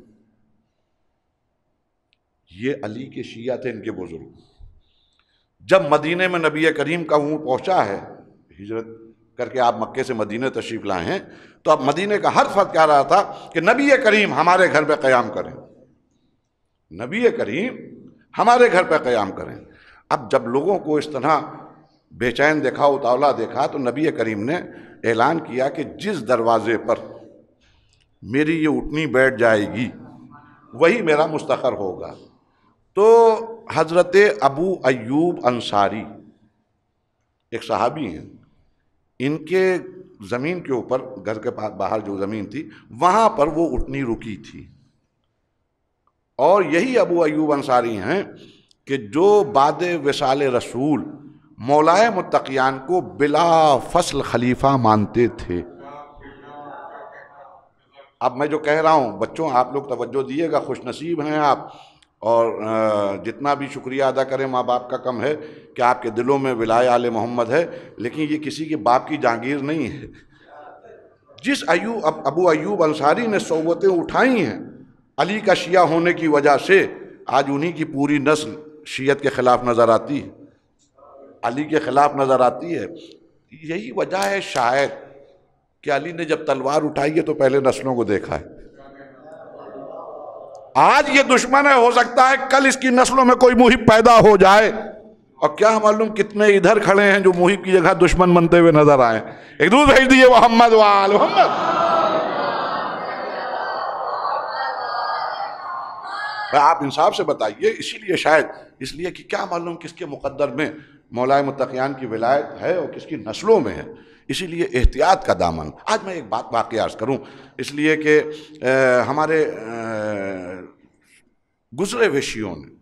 یہ علی کے شیعہ تھے. ان کے بزرگ جب مدینے میں نبی کریم کا اونٹ پہنچا ہے، ہجرت کر کے آپ مکے سے مدینے تشریف لائے ہیں، تو اب مدینے کا ہر فرد کہہ رہا تھا کہ نبی کریم ہمارے گھر پہ قیام کریں، نبی کریم ہمارے گھر پہ قیام کریں. اب جب لوگوں کو اس طرح بے چین دیکھا، اتاولا دیکھا، تو نبی کریم نے اعلان کیا کہ جس دروازے پر میری یہ اٹھنی بیٹھ جائے گی وہی میرا مستقر ہوگا. تو حضرت ابو ایوب انصاری ایک صحابی ہیں، ان کے زمین کے اوپر، گھر کے باہر جو زمین تھی وہاں پر وہ اٹھنی رکی تھی. اور یہی ابو ایوب انصاری ہیں کہ جو بعد وصال رسول مولائے متقیان کو بلا فصل خلیفہ مانتے تھے. اب میں جو کہہ رہا ہوں بچوں آپ لوگ توجہ دیے گا، خوش نصیب ہیں آپ، اور جتنا بھی شکریہ ادا کریں ماں باپ کا کم ہے کہ آپ کے دلوں میں ولایہ آل محمد ہے، لیکن یہ کسی کے باپ کی جاگیر نہیں ہے. جس ابو ایوب انصاری نے صوتیں اٹھائی ہیں علی کا شیعہ ہونے کی وجہ سے، آج انہی کی پوری نسل شیعت کے خلاف نظر آتی ہے، علی کے خلاف نظر آتی ہے. یہی وجہ ہے شاید کہ علی نے جب تلوار اٹھائی ہے تو پہلے نسلوں کو دیکھا ہے. آج یہ دشمن ہے، ہو سکتا ہے کل اس کی نسلوں میں کوئی محب پیدا ہو جائے، اور کیا معلوم کتنے ادھر کھڑے ہیں جو محب کی جگہ دشمن بنتے ہوئے نظر آئے. ایک دودھ بھیج دیے محمد وآل محمد. آپ انصاف سے بتائیے. اسی لیے شاید اس لیے کہ کیا معلوم کس کے مقدر میں مولائے متقیان کی ولایت ہے اور کس کی نسلوں میں ہے. اسی لیے احتیاط کا دامن. آج میں ایک بات واقعہ عرض کروں، اس لیے کہ ہمارے گزرے ہوئے شیعوں نے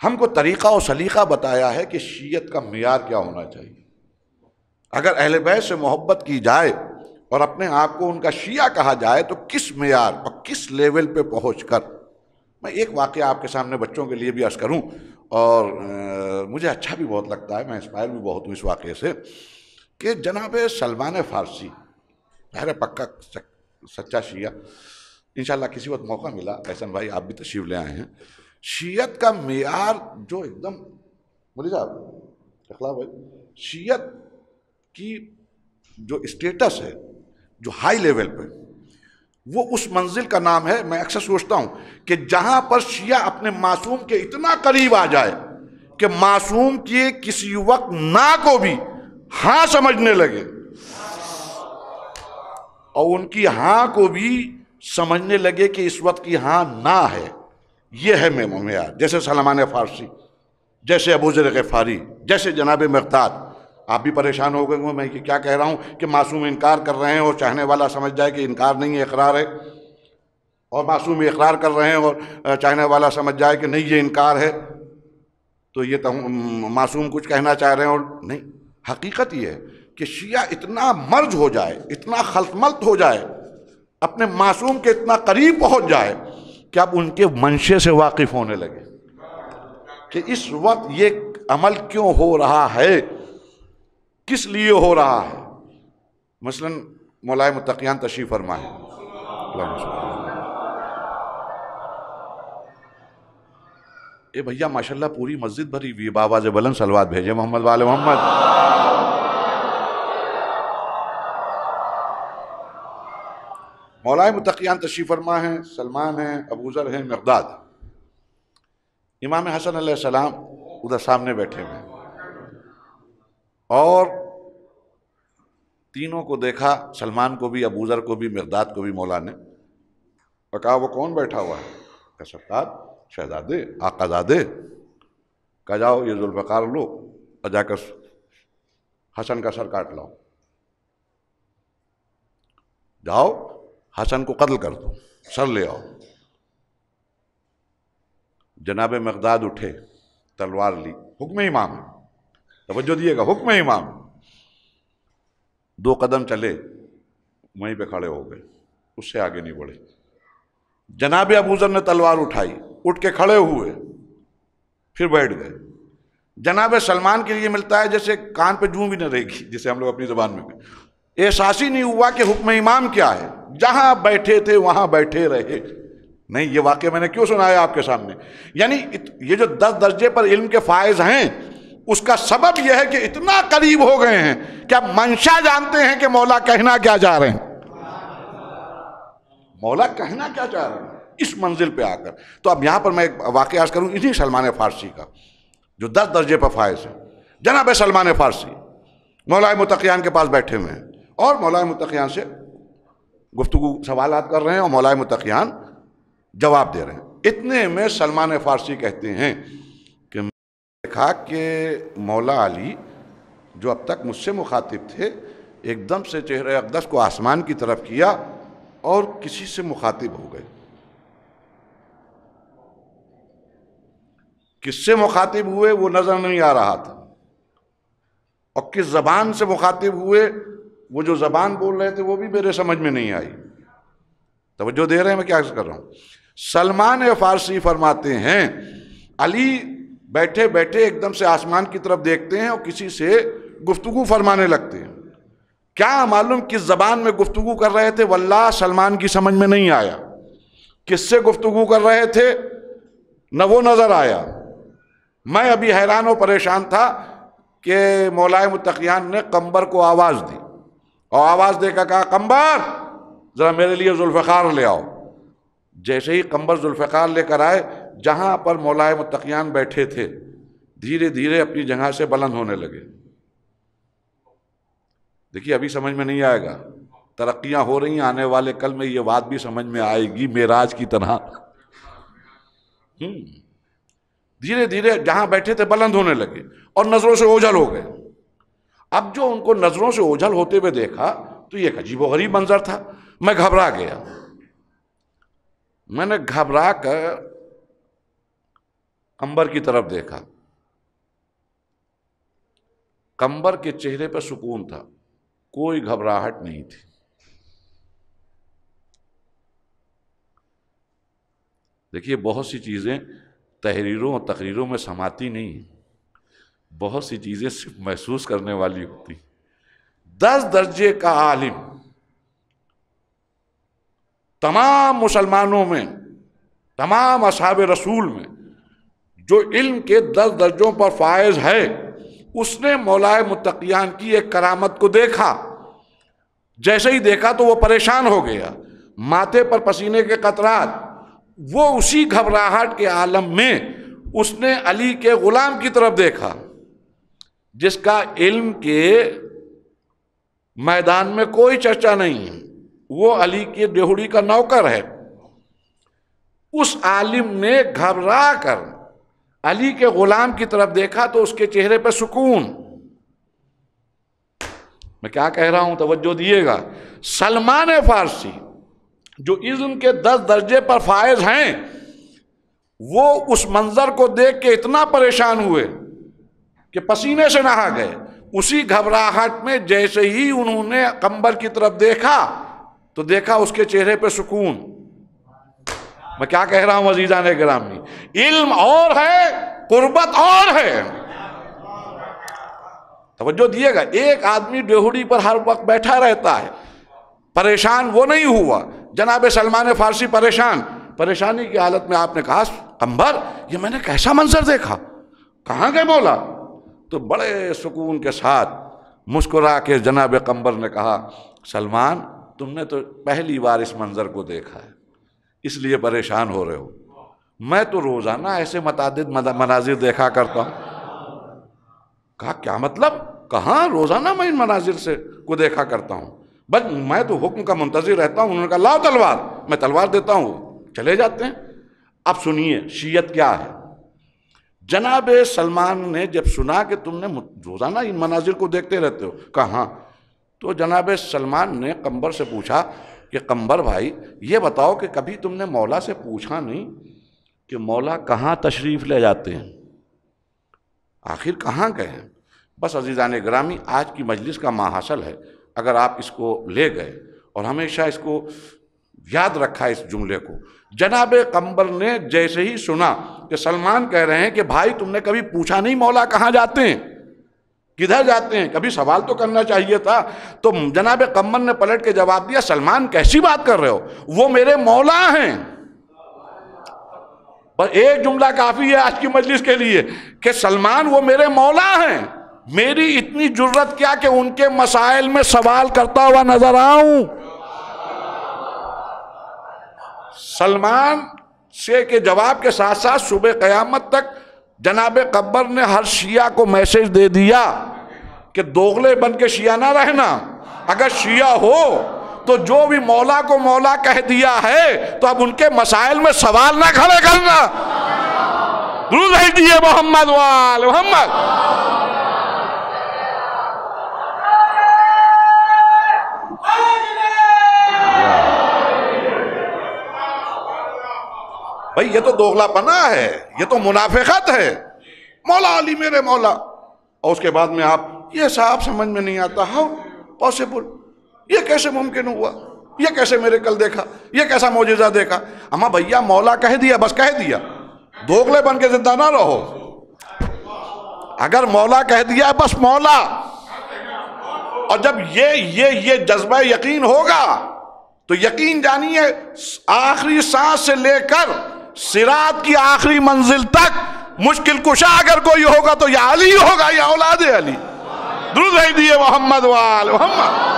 ہم کو طریقہ و سلیقہ بتایا ہے کہ شیعت کا معیار کیا ہونا چاہیے. اگر اہل بیت سے محبت کی جائے اور اپنے آپ کو ان کا شیعہ کہا جائے تو کس معیار اور کس لیول پہ پہنچ کر. میں ایک واقعہ آپ کے سامنے بچوں کے لیے بھی عرض کروں، اور مجھے اچھا بھی بہت لگتا ہے، میں انسپائر بھی بہت ہوں اس واقعے سے، کہ جناب سلمان فارسی، ظاہر پکا سچا شیعہ، انشاءاللہ کسی وقت موقع ملا، احسن بھائی آپ بھی تشریف لے آئے ہیں. شیعت کا معیار جو ایک دم مولوی صاحب اخلاق بھائی، شیعت کی جو اسٹیٹس ہے جو ہائی لیول پہ، وہ اس منزل کا نام ہے. میں اکثر سوچتا ہوں کہ جہاں پر شیعہ اپنے معصوم کے اتنا قریب آ جائے کہ معصوم کے کسی وقت نہ کو بھی ہاں سمجھنے لگے اور ان کی ہاں کو بھی سمجھنے لگے کہ اس وقت کی ہاں نہ ہے. یہ ہے معیار. جیسے سلمان فارسی، جیسے ابو ذر غفاری، جیسے جناب مقداد. آپ بھی پریشان ہو گئے میں کہ کیا کہہ رہا ہوں کہ معصوم انکار کر رہے ہیں اور چاہنے والا سمجھ جائے کہ انکار نہیں ہے اقرار ہے، اور معصوم اقرار کر رہے ہیں اور چاہنے والا سمجھ جائے کہ نہیں یہ انکار ہے، تو یہ تو معصوم کچھ کہنا چاہ رہے ہیں. اور نہیں، حقیقت یہ ہے کہ شیعہ اتنا مرج ہو جائے، اتنا خلط ملط ہو جائے، اپنے معصوم کے اتنا قریب پہنچ جائے کہ اب ان کے منشے سے واقف ہونے لگے کہ اس وقت یہ عمل کیوں ہو رہا ہے، کس لیے ہو رہا ہے. مثلا مولائے متقیان تشریف فرما ہے، اے بھیا ماشاءاللہ پوری مسجد بھری ہوئی، بابا سے بلند صلوات بھیجے محمد والے محمد. مولائے متقیان تشریف فرما ہیں، سلمان ہیں، ابو ذر ہیں، مقداد. امام حسن علیہ السلام ادھر سامنے بیٹھے ہوئے اور تینوں کو دیکھا، سلمان کو بھی، ابو ذر کو بھی، مقداد کو بھی مولا نے، اور کہا وہ کون بیٹھا ہوا ہے؟ کہ سرکار شہزادے آقا زادے. کہا جاؤ یہ ذوالفقار لو اور جا کر حسن کا سر کاٹ لاؤ، جاؤ حسن کو قتل کر دو، سر لے آؤ. جناب مقداد اٹھے، تلوار لی، حکم امام ہے، توجہ دیے گا، حکم امام. 2 قدم چلے، وہیں پہ کھڑے ہو گئے، اس سے آگے نہیں بڑھے. جناب ابو ذر نے تلوار اٹھائی، اٹھ کے کھڑے ہوئے، پھر بیٹھ گئے. جناب سلمان کے لیے ملتا ہے جیسے کان پہ جوں بھی نہ رہے گی، جسے ہم لوگ اپنی زبان میں کہیں. احساس ہی نہیں ہوا کہ حکم امام کیا ہے، جہاں بیٹھے تھے وہاں بیٹھے رہے. نہیں، یہ واقعہ میں نے کیوں سنایا آپ کے سامنے؟ یعنی یہ جو 10 درجے پر علم کے فائز ہیں، اس کا سبب یہ ہے کہ اتنا قریب ہو گئے ہیں کہ اب منشا جانتے ہیں کہ مولا کہنا کیا چاہ رہے ہیں، مولا کہنا کیا چاہ رہے ہیں اس منزل پہ آ کر. تو اب یہاں پر میں ایک واقعہ عرض کروں انہی سلمان فارسی کا جو 10 درجے پر فائز ہے. جناب سلمان فارسی مولائے متقیان کے پاس بیٹھے ہوئے ہیں اور مولائے متقیان سے گفتگو سوالات کر رہے ہیں اور مولائے متقیان جواب دے رہے ہیں. اتنے میں سلمان فارسی کہتے ہیں کہ میں نے دیکھا کہ مولا علی جو اب تک مجھ سے مخاطب تھے ایک دم سے چہرہ اقدس کو آسمان کی طرف کیا اور کسی سے مخاطب ہو گئے. کس سے مخاطب ہوئے وہ نظر نہیں آ رہا تھا، اور کس زبان سے مخاطب ہوئے وہ جو زبان بول رہے تھے وہ بھی میرے سمجھ میں نہیں آئی. توجہ دے رہے ہیں میں کیا کر رہا ہوں؟ سلمان فارسی فرماتے ہیں علی بیٹھے بیٹھے ایک دم سے آسمان کی طرف دیکھتے ہیں اور کسی سے گفتگو فرمانے لگتے ہیں. کیا معلوم کس زبان میں گفتگو کر رہے تھے، واللہ سلمان کی سمجھ میں نہیں آیا. کس سے گفتگو کر رہے تھے نہ وہ نظر آیا. میں ابھی حیران و پریشان تھا کہ مولائے متقیان نے قمبر کو آواز دی اور آواز دے کر کہا قمبر ذرا میرے لیے ذوالفقار لے آؤ. جیسے ہی قمبر ذوالفقار لے کر آئے، جہاں پر مولائے متقیان بیٹھے تھے دھیرے دھیرے اپنی جگہ سے بلند ہونے لگے. دیکھیے ابھی سمجھ میں نہیں آئے گا، ترقیاں ہو رہی ہیں، آنے والے کل میں یہ بات بھی سمجھ میں آئے گی معراج کی طرح. دھیرے دھیرے جہاں بیٹھے تھے بلند ہونے لگے اور نظروں سے اوجھل ہو گئے. اب جو ان کو نظروں سے اوجھل ہوتے ہوئے دیکھا تو یہ ایک عجیب و غریب منظر تھا. میں گھبرا گیا. میں نے گھبرا کر قمبر کی طرف دیکھا. قمبر کے چہرے پر سکون تھا, کوئی گھبراہٹ نہیں تھی. دیکھیے بہت سی چیزیں تحریروں اور تقریروں میں سماتی نہیں ہیں, بہت سی چیزیں صرف محسوس کرنے والی ہوتی. 10 درجے کا عالم تمام مسلمانوں میں, تمام اصحاب رسول میں جو علم کے 10 درجوں پر فائز ہے, اس نے مولا متقیان کی ایک کرامت کو دیکھا. جیسے ہی دیکھا تو وہ پریشان ہو گیا, ماتھے پر پسینے کے قطرات. وہ اسی گھبراہٹ کے عالم میں اس نے علی کے غلام کی طرف دیکھا جس کا علم کے میدان میں کوئی چرچا نہیں ہے, وہ علی کی ڈیہڑی کا نوکر ہے. اس عالم نے گھبرا کر علی کے غلام کی طرف دیکھا تو اس کے چہرے پہ سکون. میں کیا کہہ رہا ہوں توجہ دیے گا. سلمان فارسی جو علم کے 10 درجے پر فائز ہیں, وہ اس منظر کو دیکھ کے اتنا پریشان ہوئے کہ پسینے سے نہا گئے. اسی گھبراہٹ میں جیسے ہی انہوں نے قمبر کی طرف دیکھا تو دیکھا اس کے چہرے پہ سکون. میں کیا کہہ رہا ہوں عزیزان گرامی, علم اور ہے, قربت اور ہے. توجہ دیے گا. ایک آدمی ڈیہڑی پر ہر وقت بیٹھا رہتا ہے, پریشان وہ نہیں ہوا. جناب سلمان فارسی پریشانی کی حالت میں آپ نے کہا قمبر یہ میں نے کیسا منظر دیکھا, کہاں گئے مولا؟ تو بڑے سکون کے ساتھ مسکرا کے جناب قمبر نے کہا سلمان تم نے تو پہلی بار اس منظر کو دیکھا ہے اس لیے پریشان ہو رہے ہو. میں تو روزانہ ایسے متعدد مناظر دیکھا کرتا ہوں. کہا کیا مطلب؟ کہاں روزانہ میں ان مناظر سے کو دیکھا کرتا ہوں, بس میں تو حکم کا منتظر رہتا ہوں. انہوں نے کہا لاؤ تلوار, میں تلوار دیتا ہوں. چلے جاتے ہیں. اب سنیے شیعت کیا ہے. جناب سلمان نے جب سنا کہ تم نے روزانہ ان مناظر کو دیکھتے رہتے ہو, کہا ہاں. تو جناب سلمان نے قمبر سے پوچھا کہ قمبر بھائی یہ بتاؤ کہ کبھی تم نے مولا سے پوچھا نہیں کہ مولا کہاں تشریف لے جاتے ہیں, آخر کہاں گئے ہیں؟ بس عزیزان گرامی آج کی مجلس کا ماحصل ہے. اگر آپ اس کو لے گئے اور ہمیشہ اس کو یاد رکھا اس جملے کو. جناب قمبر نے جیسے ہی سنا کہ سلمان کہہ رہے ہیں کہ بھائی تم نے کبھی پوچھا نہیں مولا کہاں جاتے ہیں, کدھر جاتے ہیں, کبھی سوال تو کرنا چاہیے تھا. تو جناب قمبر نے پلٹ کے جواب دیا سلمان کیسی بات کر رہے ہو, وہ میرے مولا ہیں. بس ایک جملہ کافی ہے آج کی مجلس کے لیے کہ سلمان وہ میرے مولا ہیں. میری اتنی جرت کیا کہ ان کے مسائل میں سوال کرتا ہوا نظر آؤں. سلمان سے کے جواب کے ساتھ ساتھ صبح قیامت تک جناب قمبر نے ہر شیعہ کو میسج دے دیا کہ دوغلے بن کے شیعہ نہ رہنا. اگر شیعہ ہو تو جو بھی مولا کو مولا کہہ دیا ہے تو اب ان کے مسائل میں سوال نہ کھڑے کرنا. درود بھیجیے محمد وآل محمد. بھئی یہ تو دوغلا پنا ہے, یہ تو منافقت ہے. مولا علی میرے مولا, اور اس کے بعد میں آپ یہ صاحب سمجھ میں نہیں آتا ہاؤ پاسبل, یہ کیسے ممکن ہوا, یہ کیسے میرے کل دیکھا, یہ کیسا معجزہ دیکھا. اما بھیا مولا کہہ دیا بس کہہ دیا, دوغلے بن کے زندہ نہ رہو. اگر مولا کہہ دیا بس مولا. اور جب یہ جذبہ یقین ہوگا تو یقین جانیے آخری سانس سے لے کر صراط کی آخری منزل تک مشکل کشا اگر کوئی ہوگا تو یا علی ہوگا یا اولاد علی. درود بھیجیے محمد وآل محمد.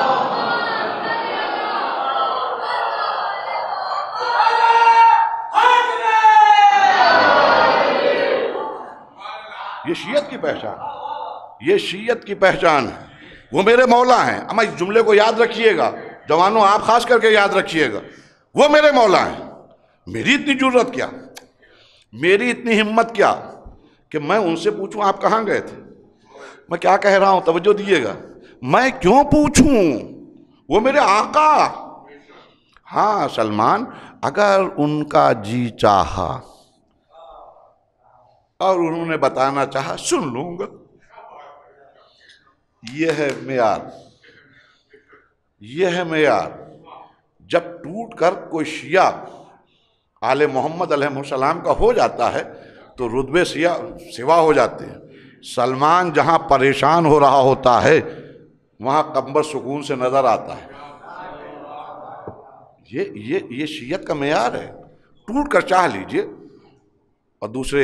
یہ شیعت کی پہچان, یہ شیعت کی پہچان ہے. وہ میرے مولا ہیں. اما اس جملے کو یاد رکھیے گا جوانوں, آپ خاص کر کے یاد رکھیے گا, وہ میرے مولا ہیں. میری اتنی جرت کیا, میری اتنی ہمت کیا کہ میں ان سے پوچھوں آپ کہاں گئے تھے. میں کیا کہہ رہا ہوں توجہ دیجیے گا. میں کیوں پوچھوں, وہ میرے آقا. ہاں سلمان, اگر ان کا جی چاہا اور انہوں نے بتانا چاہا سن لوں گا. یہ ہے معیار, یہ ہے معیار. جب ٹوٹ کر کوئی شیعہ آل محمد علیہ السلام کا ہو جاتا ہے تو رتبے سوا ہو جاتے ہیں. سلمان جہاں پریشان ہو رہا ہوتا ہے وہاں قمبر سکون سے نظر آتا ہے. یہ شیعت کا معیار ہے. ٹوٹ کر چاہ لیجئے. اور دوسرے,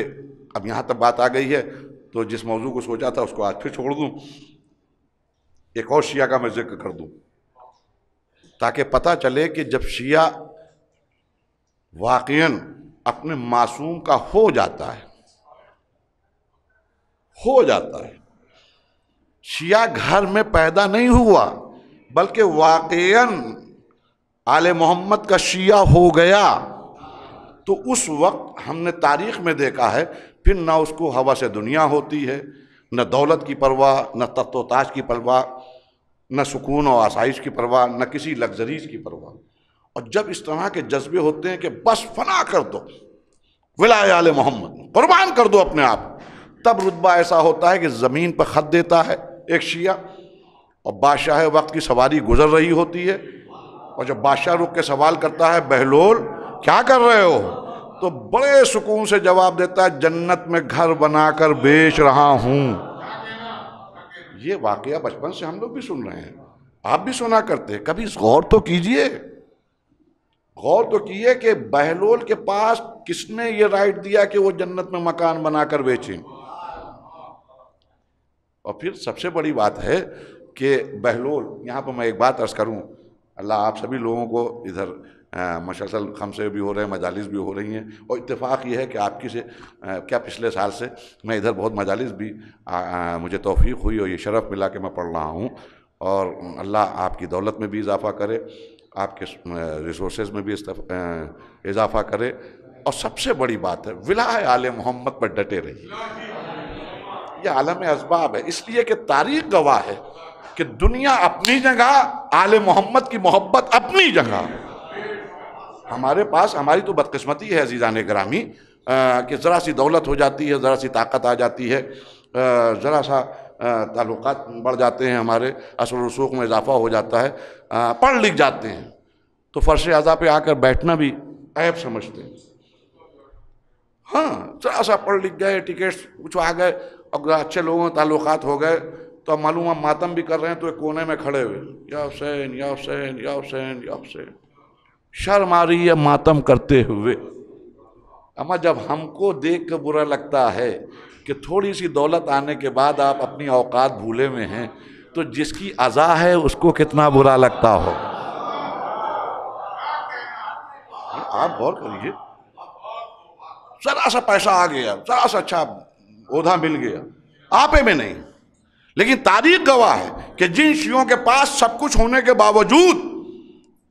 اب یہاں تک بات آ گئی ہے تو جس موضوع کو سوچا تھا اس کو آج پھر چھوڑ دوں, ایک اور شیعہ کا میں ذکر کر دوں تاکہ پتہ چلے کہ جب شیعہ واقعاً اپنے معصوم کا ہو جاتا ہے, شیعہ گھر میں پیدا نہیں ہوا بلکہ واقعاً آل محمد کا شیعہ ہو گیا, تو اس وقت ہم نے تاریخ میں دیکھا ہے پھر نہ اس کو ہوا سے دنیا ہوتی ہے, نہ دولت کی پرواہ, نہ تخت و تاج کی پرواہ, نہ سکون و آسائش کی پرواہ, نہ کسی لگژریز کی پرواہ. اور جب اس طرح کے جذبے ہوتے ہیں کہ بس فنا کر دو ولائے آل محمد, قربان کر دو اپنے آپ, تب رتبہ ایسا ہوتا ہے کہ زمین پر خط دیتا ہے ایک شیعہ, اور بادشاہ وقت کی سواری گزر رہی ہوتی ہے, اور جب بادشاہ رک کے سوال کرتا ہے بہلول کیا کر رہے ہو, تو بڑے سکون سے جواب دیتا ہے جنت میں گھر بنا کر بیچ رہا ہوں. یہ واقعہ بچپن سے ہم لوگ بھی سن رہے ہیں, آپ بھی سنا کرتے. کبھی غور تو کیجئے, غور تو کیے کہ بہلول کے پاس کس نے یہ رائٹ دیا کہ وہ جنت میں مکان بنا کر بیچیں. اور پھر سب سے بڑی بات ہے کہ بہلول, یہاں پر میں ایک بات عرض کروں, اللہ آپ سبھی لوگوں کو ادھر مسلسل خمسے بھی ہو رہے ہیں, مجالس بھی ہو رہی ہیں, اور اتفاق یہ ہے کہ آپ کی سے کیا پچھلے سال سے میں ادھر بہت مجالس بھی مجھے توفیق ہوئی اور یہ شرف ملا کہ میں پڑھ رہا ہوں, اور اللہ آپ کی دولت میں بھی اضافہ کرے, آپ کے ریسورسز میں بھی اضافہ کرے, اور سب سے بڑی بات ہے ولایت آل محمد پر ڈٹے رہیے. یہ عالم اسباب ہے, اس لیے کہ تاریخ گواہ ہے کہ دنیا اپنی جگہ, آل محمد کی محبت اپنی جگہ. ہمارے پاس, ہماری تو بدقسمتی ہے عزیزان گرامی کہ ذرا سی دولت ہو جاتی ہے, ذرا سی طاقت آ جاتی ہے, ذرا سا تعلقات بڑھ جاتے ہیں, ہمارے اثر و رسوخ میں اضافہ ہو جاتا ہے, پڑھ لکھ جاتے ہیں تو فرش اعضاء پہ آ کر بیٹھنا بھی عیب سمجھتے ہیں. ہاں ذرا سا پڑھ لکھ گئے, ٹکٹس کچھ آ گئے, اور اچھے لوگوں تعلقات ہو گئے تو اب معلوم ہم ماتم بھی کر رہے ہیں تو ایک کونے میں کھڑے ہوئے, یا حسین یا حسین یا حسین یا حسین. شرم آ رہی ہے ماتم کرتے ہوئے. اما جب ہم کو دیکھ کر برا لگتا ہے کہ تھوڑی سی دولت آنے کے بعد آپ اپنی اوقات بھولے ہوئے ہیں, تو جس کی عزا ہے اس کو کتنا برا لگتا ہو. آپ غور کریے, ذرا سا پیسہ آ گیا, ذرا سا اچھا عہدہ مل گیا, آپے میں نہیں, لیکن تاریخ گواہ ہے کہ جن شیعوں کے پاس سب کچھ ہونے کے باوجود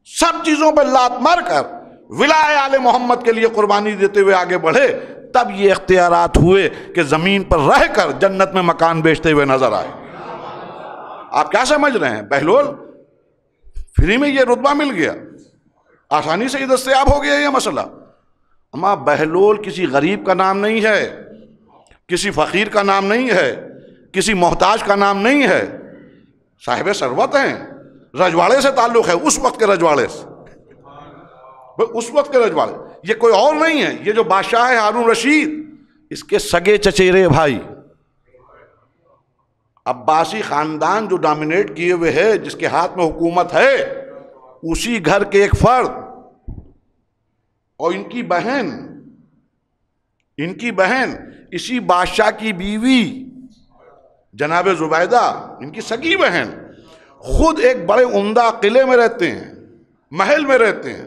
سب چیزوں پہ لات مار کر ولایت آل محمد کے لیے قربانی دیتے ہوئے آگے بڑھے, تب یہ اختیارات ہوئے کہ زمین پر رہ کر جنت میں مکان بیچتے ہوئے نظر آئے. آپ کیا سمجھ رہے ہیں بہلول فری میں یہ رتبہ مل گیا, آسانی سے یہ دستیاب ہو گیا یہ مسئلہ؟ اما بہلول کسی غریب کا نام نہیں ہے, کسی فقیر کا نام نہیں ہے, کسی محتاج کا نام نہیں ہے, صاحب ثروت ہیں, رجواڑے سے تعلق ہے, اس وقت کے رجواڑے سے, اس وقت کے رجواڑے. یہ کوئی اور نہیں ہے, یہ جو بادشاہ ہے ہارون رشید, اس کے سگے چچیرے بھائی. عباسی خاندان جو ڈومینیٹ کیے ہوئے ہے, جس کے ہاتھ میں حکومت ہے, اسی گھر کے ایک فرد, اور ان کی بہن اسی بادشاہ کی بیوی جناب زبیدہ, ان کی سگی بہن, خود ایک بڑے عمدہ قلعے میں رہتے ہیں, محل میں رہتے ہیں,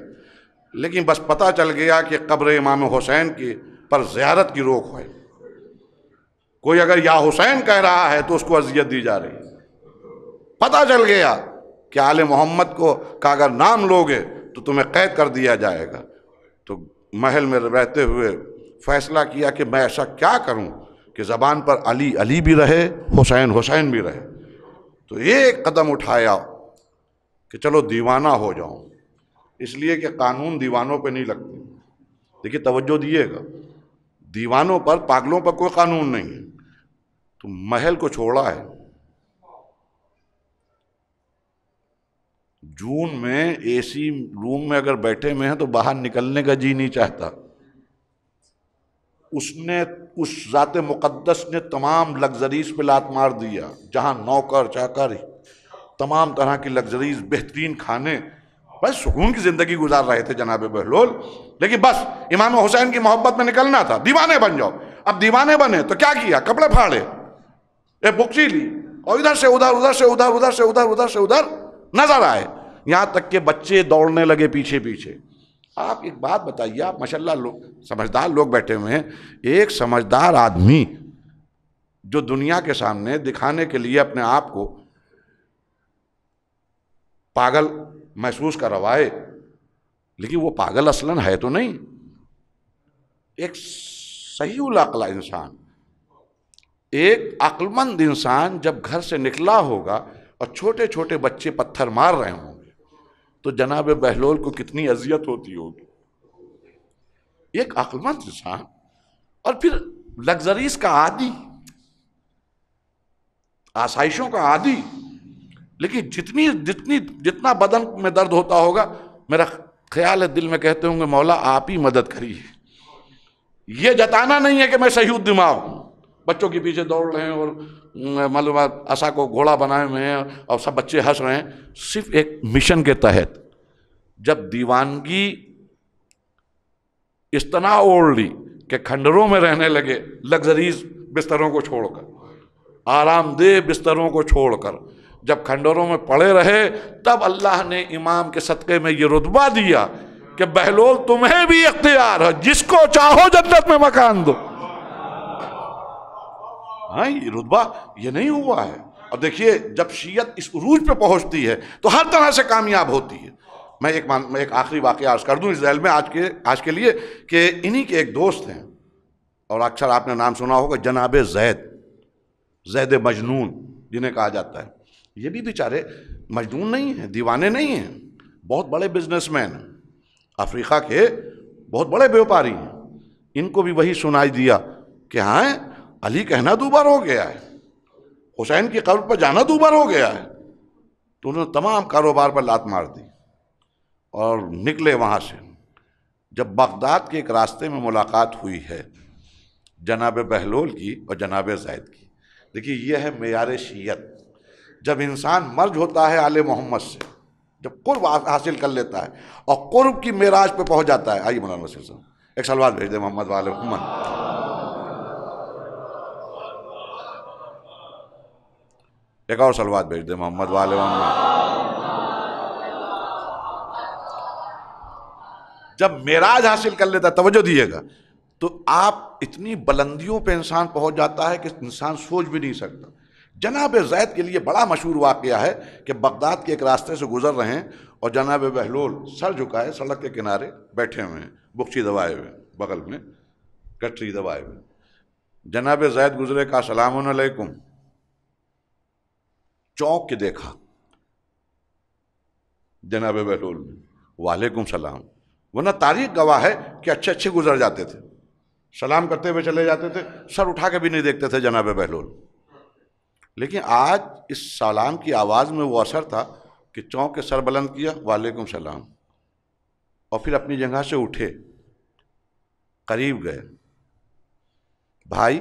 لیکن بس پتہ چل گیا کہ قبر امام حسین کی پر زیارت کی روک ہے. کوئی اگر یا حسین کہہ رہا ہے تو اس کو اذیت دی جا رہی ہے. پتہ چل گیا کہ آل محمد کا اگر نام لوگے تو تمہیں قید کر دیا جائے گا. تو محل میں رہتے ہوئے فیصلہ کیا کہ میں ایسا کیا کروں کہ زبان پر علی علی بھی رہے، حسین حسین بھی رہے. تو ایک قدم اٹھایا کہ چلو دیوانہ ہو جاؤں، اس لیے کہ قانون دیوانوں پہ نہیں لگتے. دیکھیے توجہ دیے گا، دیوانوں پر، پاگلوں پر کوئی قانون نہیں ہے. تو محل کو چھوڑا ہے. جون میں اے سی روم میں اگر بیٹھے ہوئے ہیں تو باہر نکلنے کا جی نہیں چاہتا. اس ذات مقدس نے تمام لگژریز پہ لات مار دیا، جہاں نوکر چاکر تمام طرح کی لگژریز، بہترین کھانے، بس سکون کی زندگی گزار رہے تھے جناب بہلول. لیکن بس امام حسین کی محبت میں نکلنا تھا. دیوانے بن جاؤ. اب دیوانے بنے تو کیا کیا؟ کپڑے پھاڑے، ایک بکسی لی اور ادھر سے ادھر، ادھر سے ادھر، ادھر سے ادھر، ادھر سے ادھر نظر آئے، یہاں تک کہ بچے دوڑنے لگے پیچھے پیچھے. آپ ایک بات بتائیے، آپ ماشاءاللہ سمجھدار لوگ بیٹھے ہوئے ہیں، ایک سمجھدار آدمی جو دنیا کے سامنے دکھانے کے لیے اپنے آپ کو پاگل محسوس کروائے، لیکن وہ پاگل اصلاً ہے تو نہیں. ایک صحیح العقل انسان، ایک عقل مند انسان جب گھر سے نکلا ہوگا اور چھوٹے چھوٹے بچے پتھر مار رہے ہوں گے تو جناب بہلول کو کتنی اذیت ہوتی ہوگی. ایک عقل مند انسان، اور پھر لگژریز کا عادی، آسائشوں کا عادی. لیکن جتنا بدن میں درد ہوتا ہوگا، میرا خیال ہے دل میں کہتے ہوں گے مولا آپ ہی مدد کریے. یہ جتانا نہیں ہے کہ میں صحیح دماغ ہوں، بچوں کے پیچھے دوڑ رہے ہیں اور معلومات عصا کو گھوڑا بنائے ہوئے ہیں اور سب بچے ہنس رہے ہیں. صرف ایک مشن کے تحت جب دیوانگی استنا اوڑھ لی کہ کھنڈروں میں رہنے لگے، لگژریز بستروں کو چھوڑ کر، آرام دہ بستروں کو چھوڑ کر جب کھنڈروں میں پڑے رہے، تب اللہ نے امام کے صدقے میں یہ رتبہ دیا کہ بہلول تمہیں بھی اختیار ہے، جس کو چاہو جنت میں مکان دو. ہاں، یہ رتبہ یہ نہیں ہوا ہے. اور دیکھیے جب شیعت اس عروج پہ پہنچتی ہے تو ہر طرح سے کامیاب ہوتی ہے. میں ایک آخری واقعہ عرض کر دوں اس ذیل میں آج کے لیے، کہ انہی کے ایک دوست ہیں اور اکثر آپ نے نام سنا ہوگا، جناب زید مجنون جنہیں کہا جاتا ہے. یہ بھی بیچارے مجنون نہیں ہیں، دیوانے نہیں ہیں، بہت بڑے بزنس مین ہیں، افریقہ کے بہت بڑے بیوپاری ہیں. ان کو بھی وہی سنائی دیا کہ ہاں علی کہنا دوبار ہو گیا ہے، حسین کی قبر پر جانا دوبار ہو گیا ہے. تو انہوں نے تمام کاروبار پر لات مار دی اور نکلے وہاں سے. جب بغداد کے ایک راستے میں ملاقات ہوئی ہے جناب بہلول کی اور جناب زید کی. دیکھیے یہ ہے معیار شیعت. جب انسان مرج ہوتا ہے آل محمد سے، جب قرب حاصل کر لیتا ہے اور قرب کی معراج پہ پہنچ جاتا ہے. آئیے مولانا نصیر صاحب ایک صلوات بھیج دیں محمد وآل محمد. ایک اور صلوات بھیج دیں محمد وآل محمد. جب معراج حاصل کر لیتا ہے، توجہ دیئے گا، تو آپ اتنی بلندیوں پہ انسان پہنچ جاتا ہے کہ انسان سوچ بھی نہیں سکتا. جناب زید کے لیے بڑا مشہور واقعہ ہے کہ بغداد کے ایک راستے سے گزر رہے ہیں اور جناب بہلول سر جھکائے سڑک کے کنارے بیٹھے ہوئے ہیں، بکچی دبائے ہوئے، بغل میں کٹری دبائے ہوئے. جناب زید گزرے، کہا السلام علیکم. چونک کے دیکھا جناب بہلول نے، وعلیکم السلام. ورنہ تاریخ گواہ ہے کہ اچھے گزر جاتے تھے، سلام کرتے ہوئے چلے جاتے تھے، سر اٹھا کے بھی نہیں دیکھتے تھے جناب بہلول. لیکن آج اس سلام کی آواز میں وہ اثر تھا کہ چونک کے سر بلند کیا، وعلیکم السلام، اور پھر اپنی جگہ سے اٹھے، قریب گئے. بھائی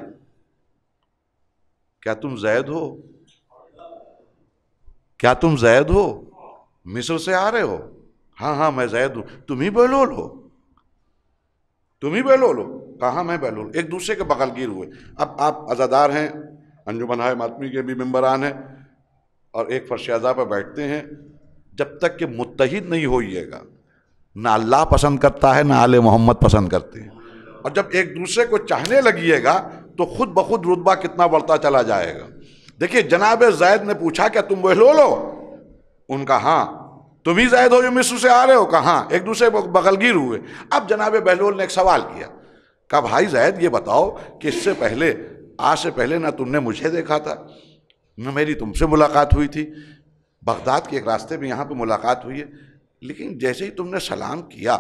کیا تم زید ہو؟ کیا تم زید ہو؟ مصر سے آ رہے ہو؟ ہاں میں زید ہوں. تم ہی بہلول ہو؟ تم ہی بہلول ہو؟ کہاں میں بہلول. ایک دوسرے کے بغل گیر ہوئے. اب آپ عزادار ہیں، انجمن ماتمی کے بھی ممبران ہیں، اور ایک فرش اعضاء پہ بیٹھتے ہیں. جب تک کہ متحد نہیں ہوئیے گا، نہ اللہ پسند کرتا ہے نہ آل محمد پسند کرتے ہیں. اور جب ایک دوسرے کو چاہنے لگیے گا تو خود بخود رتبہ کتنا بڑھتا چلا جائے گا. دیکھیے جناب زید نے پوچھا کیا تم بہلول ہو؟ ان کا ہاں. تم ہی زید ہو جو مصر سے آ رہے ہو؟ کہاں. ایک دوسرے کو بغل گیر ہوئے. اب جناب بہلول نے ایک سوال کیا کہا بھائی زید یہ بتاؤ کہ اس سے پہلے، آج سے پہلے نہ تم نے مجھے دیکھا تھا نہ میری تم سے ملاقات ہوئی تھی، بغداد کے ایک راستے میں یہاں پہ ملاقات ہوئی ہے، لیکن جیسے ہی تم نے سلام کیا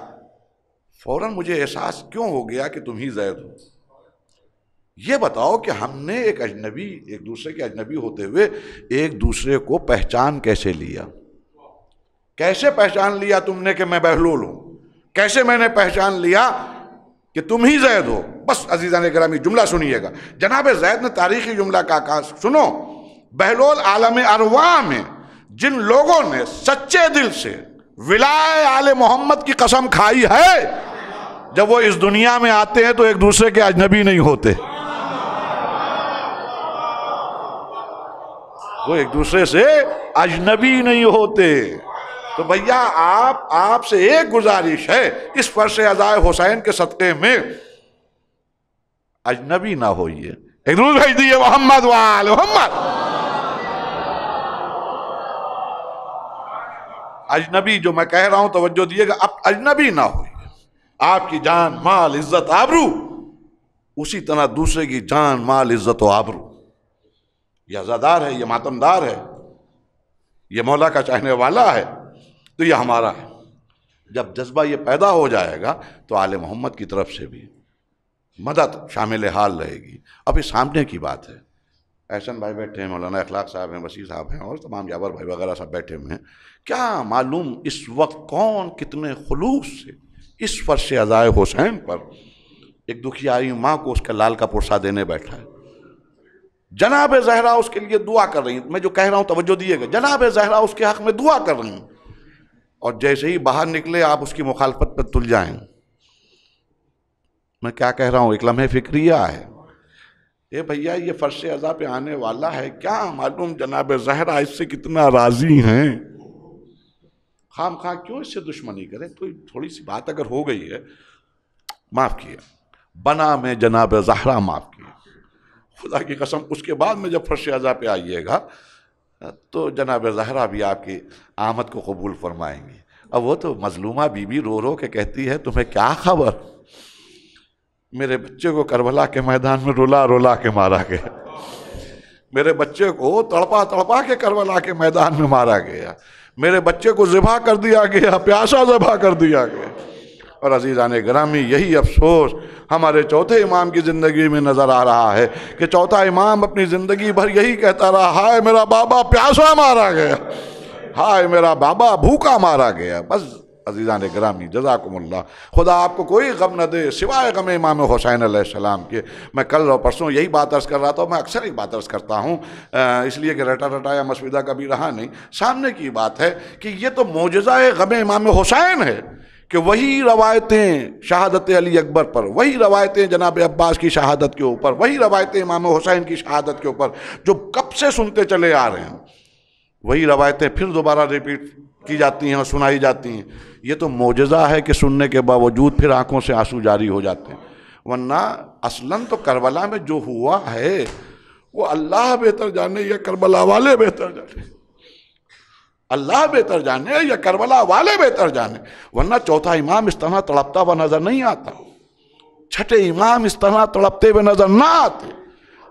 فوراً مجھے احساس کیوں ہو گیا کہ تم ہی زید ہو؟ یہ بتاؤ کہ ہم نے ایک اجنبی، ایک دوسرے کے اجنبی ہوتے ہوئے ایک دوسرے کو پہچان کیسے لیا؟ کیسے پہچان لیا تم نے کہ میں بہلول ہوں؟ کیسے میں نے پہچان لیا کہ تم ہی زید ہو؟ بس عزیزان گرامی جملہ سنیے گا، جناب زید نے تاریخی جملہ کہا، سنو، بہلول عالم ارواح میں جن لوگوں نے سچے دل سے ولائے آل محمد کی قسم کھائی ہے، جب وہ اس دنیا میں آتے ہیں تو ایک دوسرے کے اجنبی نہیں ہوتے، وہ ایک دوسرے سے اجنبی نہیں ہوتے۔ تو بھیا آپ سے ایک گزارش ہے، اس فرش عزائے حسین کے صدقے میں اجنبی نہ ہوئیے۔ ایک درود بھیج دیئے محمد وآل محمد۔ اجنبی جو میں کہہ رہا ہوں توجہ دیئے گا، اب اجنبی نہ ہوئیے۔ آپ کی جان، مال، عزت، آبرو اسی طرح دوسرے کی جان، مال، عزت و آبرو، یہ عزادار ہے، یہ ماتمدار ہے، یہ مولا کا چاہنے والا ہے، تو یہ ہمارا ہے۔ جب جذبہ یہ پیدا ہو جائے گا تو آل محمد کی طرف سے بھی مدد شامل حال رہے گی۔ اب اس سامنے کی بات ہے، احسن بھائی بیٹھے ہیں، مولانا اخلاق صاحب ہیں، وسیع صاحب ہیں، اور تمام جابر بھائی وغیرہ سب بیٹھے ہوئے ہیں، کیا معلوم اس وقت کون کتنے خلوص سے اس فرش عزائے حسین پر ایک دکھیائی ماں کو اس کا لال کا پرسہ دینے بیٹھا ہے۔ جناب زہرا اس کے لیے دعا کر رہی ہیں، میں جو کہہ رہا ہوں توجہ دیئے گا، جناب زہرا اس کے حق میں دعا کر رہی ہیں، اور جیسے ہی باہر نکلے آپ اس کی مخالفت پر تل جائیں۔ میں کیا کہہ رہا ہوں، ایک لمحے فکریہ ہے، اے بھیا یہ فرش عزا پہ آنے والا ہے، کیا معلوم جناب زہرا اس سے کتنا راضی ہیں، خام خواہ کیوں اس سے دشمنی کریں؟ تو تھوڑی سی بات اگر ہو گئی ہے معاف کیے، بنا میں جناب زہرا معاف کیے، خدا کی قسم اس کے بعد میں جب فرش عزا پہ آئیے گا تو جناب زہرا بھی آپ کی آمد کو قبول فرمائیں گی۔ اب وہ تو مظلومہ بی بی رو رو کے کہتی ہے تمہیں کیا خبر، میرے بچے کو کربلا کے میدان میں رلا رلا کے مارا گیا، میرے بچے کو تڑپا تڑپا کے کربلا کے میدان میں مارا گیا، میرے بچے کو ذبح کر دیا گیا، پیاسا ذبح کر دیا گیا۔ اور عزیزان گرامی یہی افسوس ہمارے چوتھے امام کی زندگی میں نظر آ رہا ہے کہ چوتھا امام اپنی زندگی بھر یہی کہتا رہا، ہائے میرا بابا پیاسا مارا گیا، ہائے میرا بابا بھوکا مارا گیا۔ بس عزیزان گرامی جزاکم اللہ، خدا آپ کو کوئی غم نہ دے سوائے غم امام حسین علیہ السلام کے۔ میں کل اور پرسوں یہی بات عرض کر رہا تھا، میں اکثر ایک بات عرض کرتا ہوں، اس لیے کہ رٹا رٹایا مسودہ کبھی رہا نہیں، سامنے کی بات ہے کہ یہ تو معجزہ غم امام حسین ہے کہ وہی روایتیں شہادت علی اکبر پر، وہی روایتیں جناب عباس کی شہادت کے اوپر، وہی روایتیں امام حسین کی شہادت کے اوپر جو کب سے سنتے چلے آ رہے ہیں، وہی روایتیں پھر دوبارہ ریپیٹ کی جاتی ہیں اور سنائی جاتی ہیں۔ یہ تو معجزہ ہے کہ سننے کے باوجود پھر آنکھوں سے آنسو جاری ہو جاتے ہیں، ورنہ اصلاً تو کربلا میں جو ہوا ہے وہ اللہ بہتر جانے یا کربلا والے بہتر جانے، اللہ بہتر جانے یا کربلا والے بہتر جانے، ورنہ چوتھا امام اس طرح تڑپتا ہوا نظر نہیں آتا، چھٹے امام اس طرح تڑپتے ہوئے نظر نہ آتے،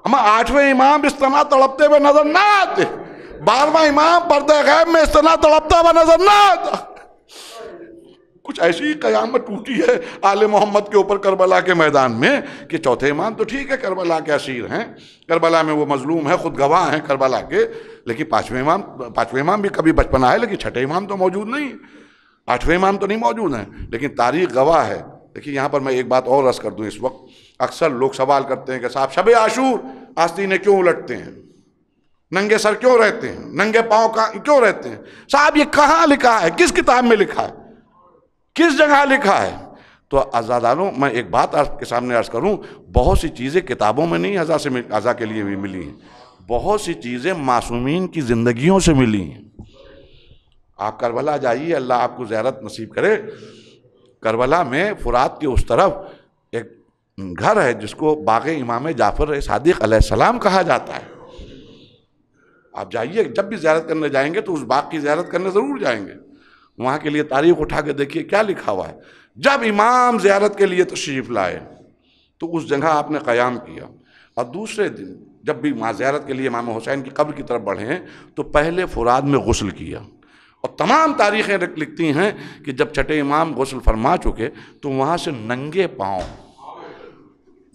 ہم آٹھویں امام اس طرح تڑپتے ہوئے نظر نہ آتے، 12واں امام پردہ غیب میں اس طرح تڑپتا ہوا نظر نہ آتا۔ کچھ ایسی قیامت ٹوٹی ہے آل محمد کے اوپر کربلا کے میدان میں کہ چوتھے امام تو ٹھیک ہے کربلا کے اسیر ہیں، کربلا میں وہ مظلوم ہیں، خود گواہ ہیں کربلا کے، لیکن پانچویں امام بھی کبھی بچپنا ہے، لیکن چھٹے امام تو موجود نہیں، آٹھویں امام تو نہیں موجود ہیں، لیکن تاریخ گواہ ہے۔ دیکھیے یہاں پر میں ایک بات اور عرض کر دوں، اس وقت اکثر لوگ سوال کرتے ہیں کہ صاحب شب عاشور آستینے کیوں الٹتے ہیں، ننگے سر کیوں رہتے ہیں، ننگے پاؤں کیوں رہتے ہیں؟ صاحب یہ کہاں لکھا ہے، کس کتاب میں لکھا ہے، کس جگہ لکھا ہے؟ تو عزاداروں میں ایک بات آپ کے سامنے عرض کروں، بہت سی چیزیں کتابوں میں نہیں عزا کے لیے بھی ملی ہیں، بہت سی چیزیں معصومین کی زندگیوں سے ملی ہیں۔ آپ کربلا جائیے، اللہ آپ کو زیارت نصیب کرے، کربلا میں فرات کے اس طرف ایک گھر ہے جس کو باغ امام جعفر صادق علیہ السلام کہا جاتا ہے، آپ جائیے، جب بھی زیارت کرنے جائیں گے تو اس باغ کی زیارت کرنے ضرور جائیں گے، وہاں کے لیے تاریخ اٹھا کے دیکھیے کیا لکھا ہوا ہے۔ جب امام زیارت کے لیے تشریف لائے، تو اس جگہ آپ نے قیام کیا، اور دوسرے دن جب بھی زیارت کے لیے امام حسین کی قبر کی طرف بڑھیں تو پہلے فرات میں غسل کیا، اور تمام تاریخیں لکھتی ہیں کہ جب چھٹے امام غسل فرما چکے تو وہاں سے ننگے پاؤں،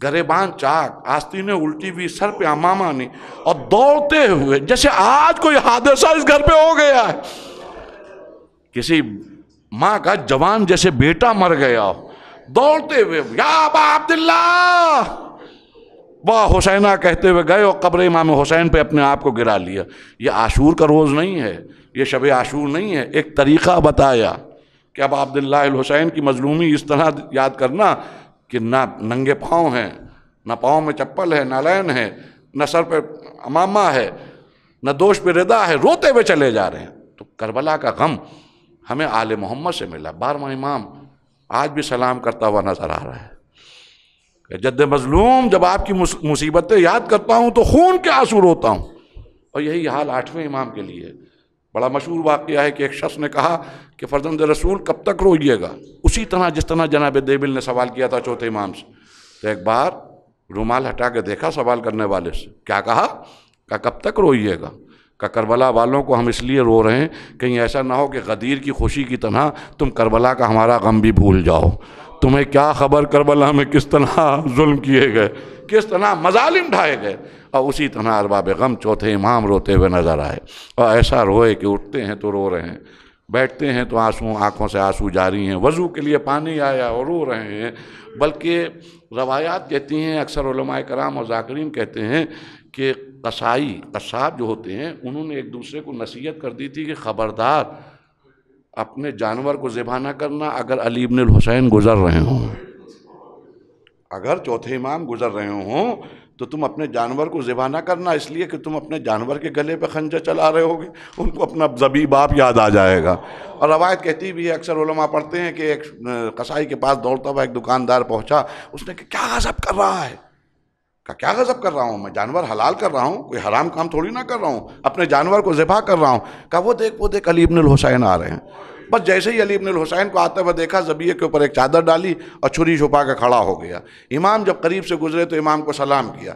گریبان چاک، آستینیں الٹی ہوئی، سر پہ عمامہ نہیں، اور دوڑتے ہوئے جیسے آج کوئی حادثہ اس گھر پہ ہو گیا ہے، کسی ماں کا جوان جیسے بیٹا مر گیا، دوڑتے ہوئے یا ابا عبداللہ واہ حسینہ کہتے ہوئے گئے اور قبر امام حسین پہ اپنے آپ کو گرا لیا۔ یہ عاشور کا روز نہیں ہے، یہ شب عاشور نہیں ہے، ایک طریقہ بتایا کہ اب عبداللہ الحسین کی مظلومی اس طرح یاد کرنا کہ نہ ننگے پاؤں ہیں، نہ پاؤں میں چپل ہے، نالین ہے، نہ سر پہ عمامہ ہے، نہ دوش پہ ردا ہے، روتے ہوئے چلے جا رہے ہیں۔ تو کربلا کا غم ہمیں آل محمد سے ملا۔ 12واں امام آج بھی سلام کرتا ہوا نظر آ رہا ہے کہ جد مظلوم جب آپ کی مصیبتیں یاد کرتا ہوں تو خون کے آنسو روتا ہوں، اور یہی حال 8ویں امام کے لیے ہے۔ بڑا مشہور واقعہ ہے کہ ایک شخص نے کہا کہ فرزند رسول کب تک روئیے گا، اسی طرح جس طرح جناب دیبل نے سوال کیا تھا چوتھے امام سے۔ تو ایک بار رومال ہٹا کے دیکھا سوال کرنے والے سے، کیا کہا؟ کب تک روئیے گا؟ کہ کربلا والوں کو ہم اس لیے رو رہے ہیں کہیں ایسا نہ ہو کہ غدیر کی خوشی کی طرح تم کربلا کا ہمارا غم بھی بھول جاؤ۔ تمہیں کیا خبر کربلا میں کس طرح ظلم کیے گئے، کس طرح مظالم ڈھائے گئے، اور اسی طرح ارباب غم چوتھے امام روتے ہوئے نظر آئے، اور ایسا روئے کہ اٹھتے ہیں تو رو رہے ہیں، بیٹھتے ہیں تو آنکھوں سے آنسو جاری ہیں، وضو کے لیے پانی آیا اور رو رہے ہیں۔ بلکہ روایات کہتی ہیں، اکثر علماء کرام اور ذاکرین کہتے ہیں کہ قصاب جو ہوتے ہیں انہوں نے ایک دوسرے کو نصیحت کر دی تھی کہ خبردار اپنے جانور کو ذبح نہ کرنا اگر علی ابن الحسین گزر رہے ہوں، اگر چوتھے امام گزر رہے ہوں تو تم اپنے جانور کو ذبح نہ کرنا، اس لیے کہ تم اپنے جانور کے گلے پہ خنجر چلا رہے ہوگے، ان کو اپنا ذبیح باپ یاد آ جائے گا۔ اور روایت کہتی بھی ہے، اکثر علماء پڑھتے ہیں کہ ایک قصائی کے پاس دوڑتا ہوا ایک دکاندار پہنچا، اس نے کہا کیا غضب کر رہا ہے؟ کیا غضب کر رہا ہوں؟ میں جانور حلال کر رہا ہوں، کوئی حرام کام تھوڑی نہ کر رہا ہوں، اپنے جانور کو ذبح کر رہا ہوں۔ کہا وہ دیکھ علی ابن الحسین آ رہے ہیں۔ بس جیسے ہی علی ابن الحسین کو آتے ہوئے دیکھا، ذبیحے کے اوپر ایک چادر ڈالی اور چھری چھپا کے کھڑا ہو گیا۔ امام جب قریب سے گزرے تو امام کو سلام کیا،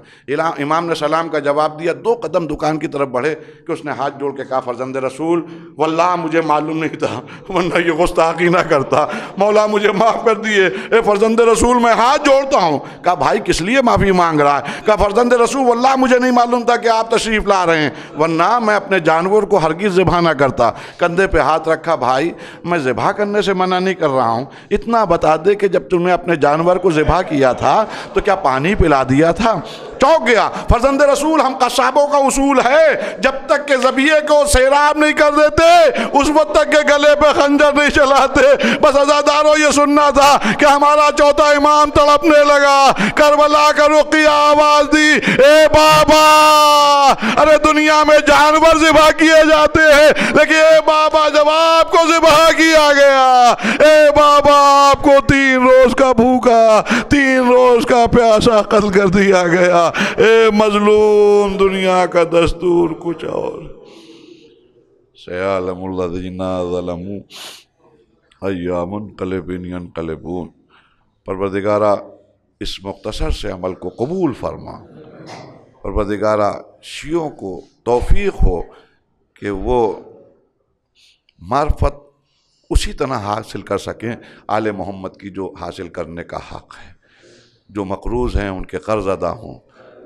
امام نے سلام کا جواب دیا، 2 قدم دکان کی طرف بڑھے کہ اس نے ہاتھ جوڑ کے کہا فرزند رسول واللہ مجھے معلوم نہیں تھا، ورنہ یہ گستاخی نہ کرتا، مولا مجھے معاف کر دیے، اے فرزند رسول میں ہاتھ جوڑتا ہوں۔ کہا بھائی کس لیے معافی مانگ رہا ہے؟ کہا فرزند رسول واللہ مجھے نہیں معلوم تھا کہ آپ تشریف لا رہے ہیں، ورنہ میں اپنے جانور کو ہرگز ذبح نہ کرتا۔ کندھے پہ ہاتھ رکھا، بھائی میں ذبح کرنے سے منع نہیں کر رہا ہوں، اتنا بتا دے کہ جب تم نے اپنے جانور کو ذبح کیا تھا تو کیا پانی پلا دیا تھا؟ چونک گیا۔ فرزند رسول ہم قصابوں کا اصول ہے جب تک کہ ذبیحے کو سیراب نہیں کر دیتے اس وقت تک کہ گلے پہ خنجر نہیں چلاتے۔ بس عزاداروں یہ سننا تھا کہ ہمارا چوتھا امام تڑپنے لگا، کربلا کا رقیہ آواز دی، اے بابا، ارے دنیا میں جانور ذبح کیے جاتے ہیں لیکن اے بابا جب آپ کو ذبح کیا گیا، اے بابا آپ کو 3 روز کا بھوکا 3 روز کا پیاسا قتل کر دیا گیا۔ اے مظلوم، دنیا کا دستور کچھ اور۔ سیعلم الذین ظلموا ایام منقلبین ینقلبون۔ پروردگارہ اس مختصر سے عمل کو قبول فرما۔ پروردگارہ شیعوں کو توفیق ہو کہ وہ معرفت اسی طرح حاصل کر سکیں آل محمد کی جو حاصل کرنے کا حق ہے، جو مقروض ہیں ان کے قرض ادا ہوں،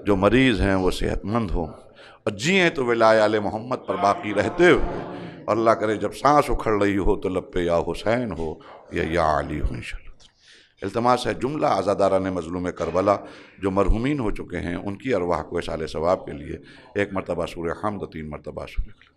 جو مریض ہیں وہ صحت مند ہوں، اور جئیں تو ولائے آل محمد پر باقی رہتے ہوئے، اللہ کرے جب سانس اکھڑ رہی ہو تو لب پہ یا حسین ہو یا علی ہو انشاءاللہ۔ التماس ہے جملہ عزاداران مظلوم کربلا جو مرحومین ہو چکے ہیں ان کی ارواح کو اصال ثواب کے لیے 1 مرتبہ سورہ حمد 3 مرتبہ سورہ